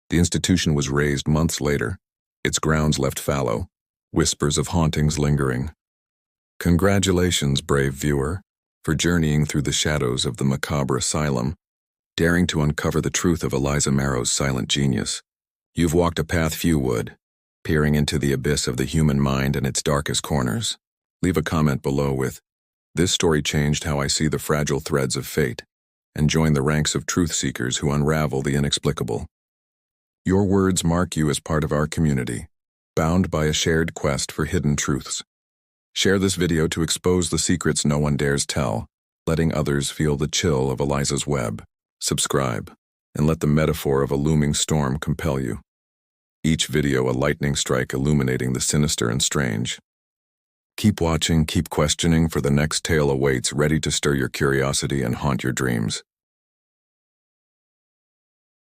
The institution was razed months later, its grounds left fallow, whispers of hauntings lingering. Congratulations, brave viewer, for journeying through the shadows of the Macabre Asylum, daring to uncover the truth of Eliza Marrow's silent genius. You've walked a path few would, peering into the abyss of the human mind and its darkest corners. Leave a comment below with, "This story changed how I see the fragile threads of fate," and join the ranks of truth seekers who unravel the inexplicable. Your words mark you as part of our community, bound by a shared quest for hidden truths. Share this video to expose the secrets no one dares tell, letting others feel the chill of Eliza's web. Subscribe, and let the metaphor of a looming storm compel you. Each video a lightning strike illuminating the sinister and strange. Keep watching, keep questioning, for the next tale awaits, ready to stir your curiosity and haunt your dreams.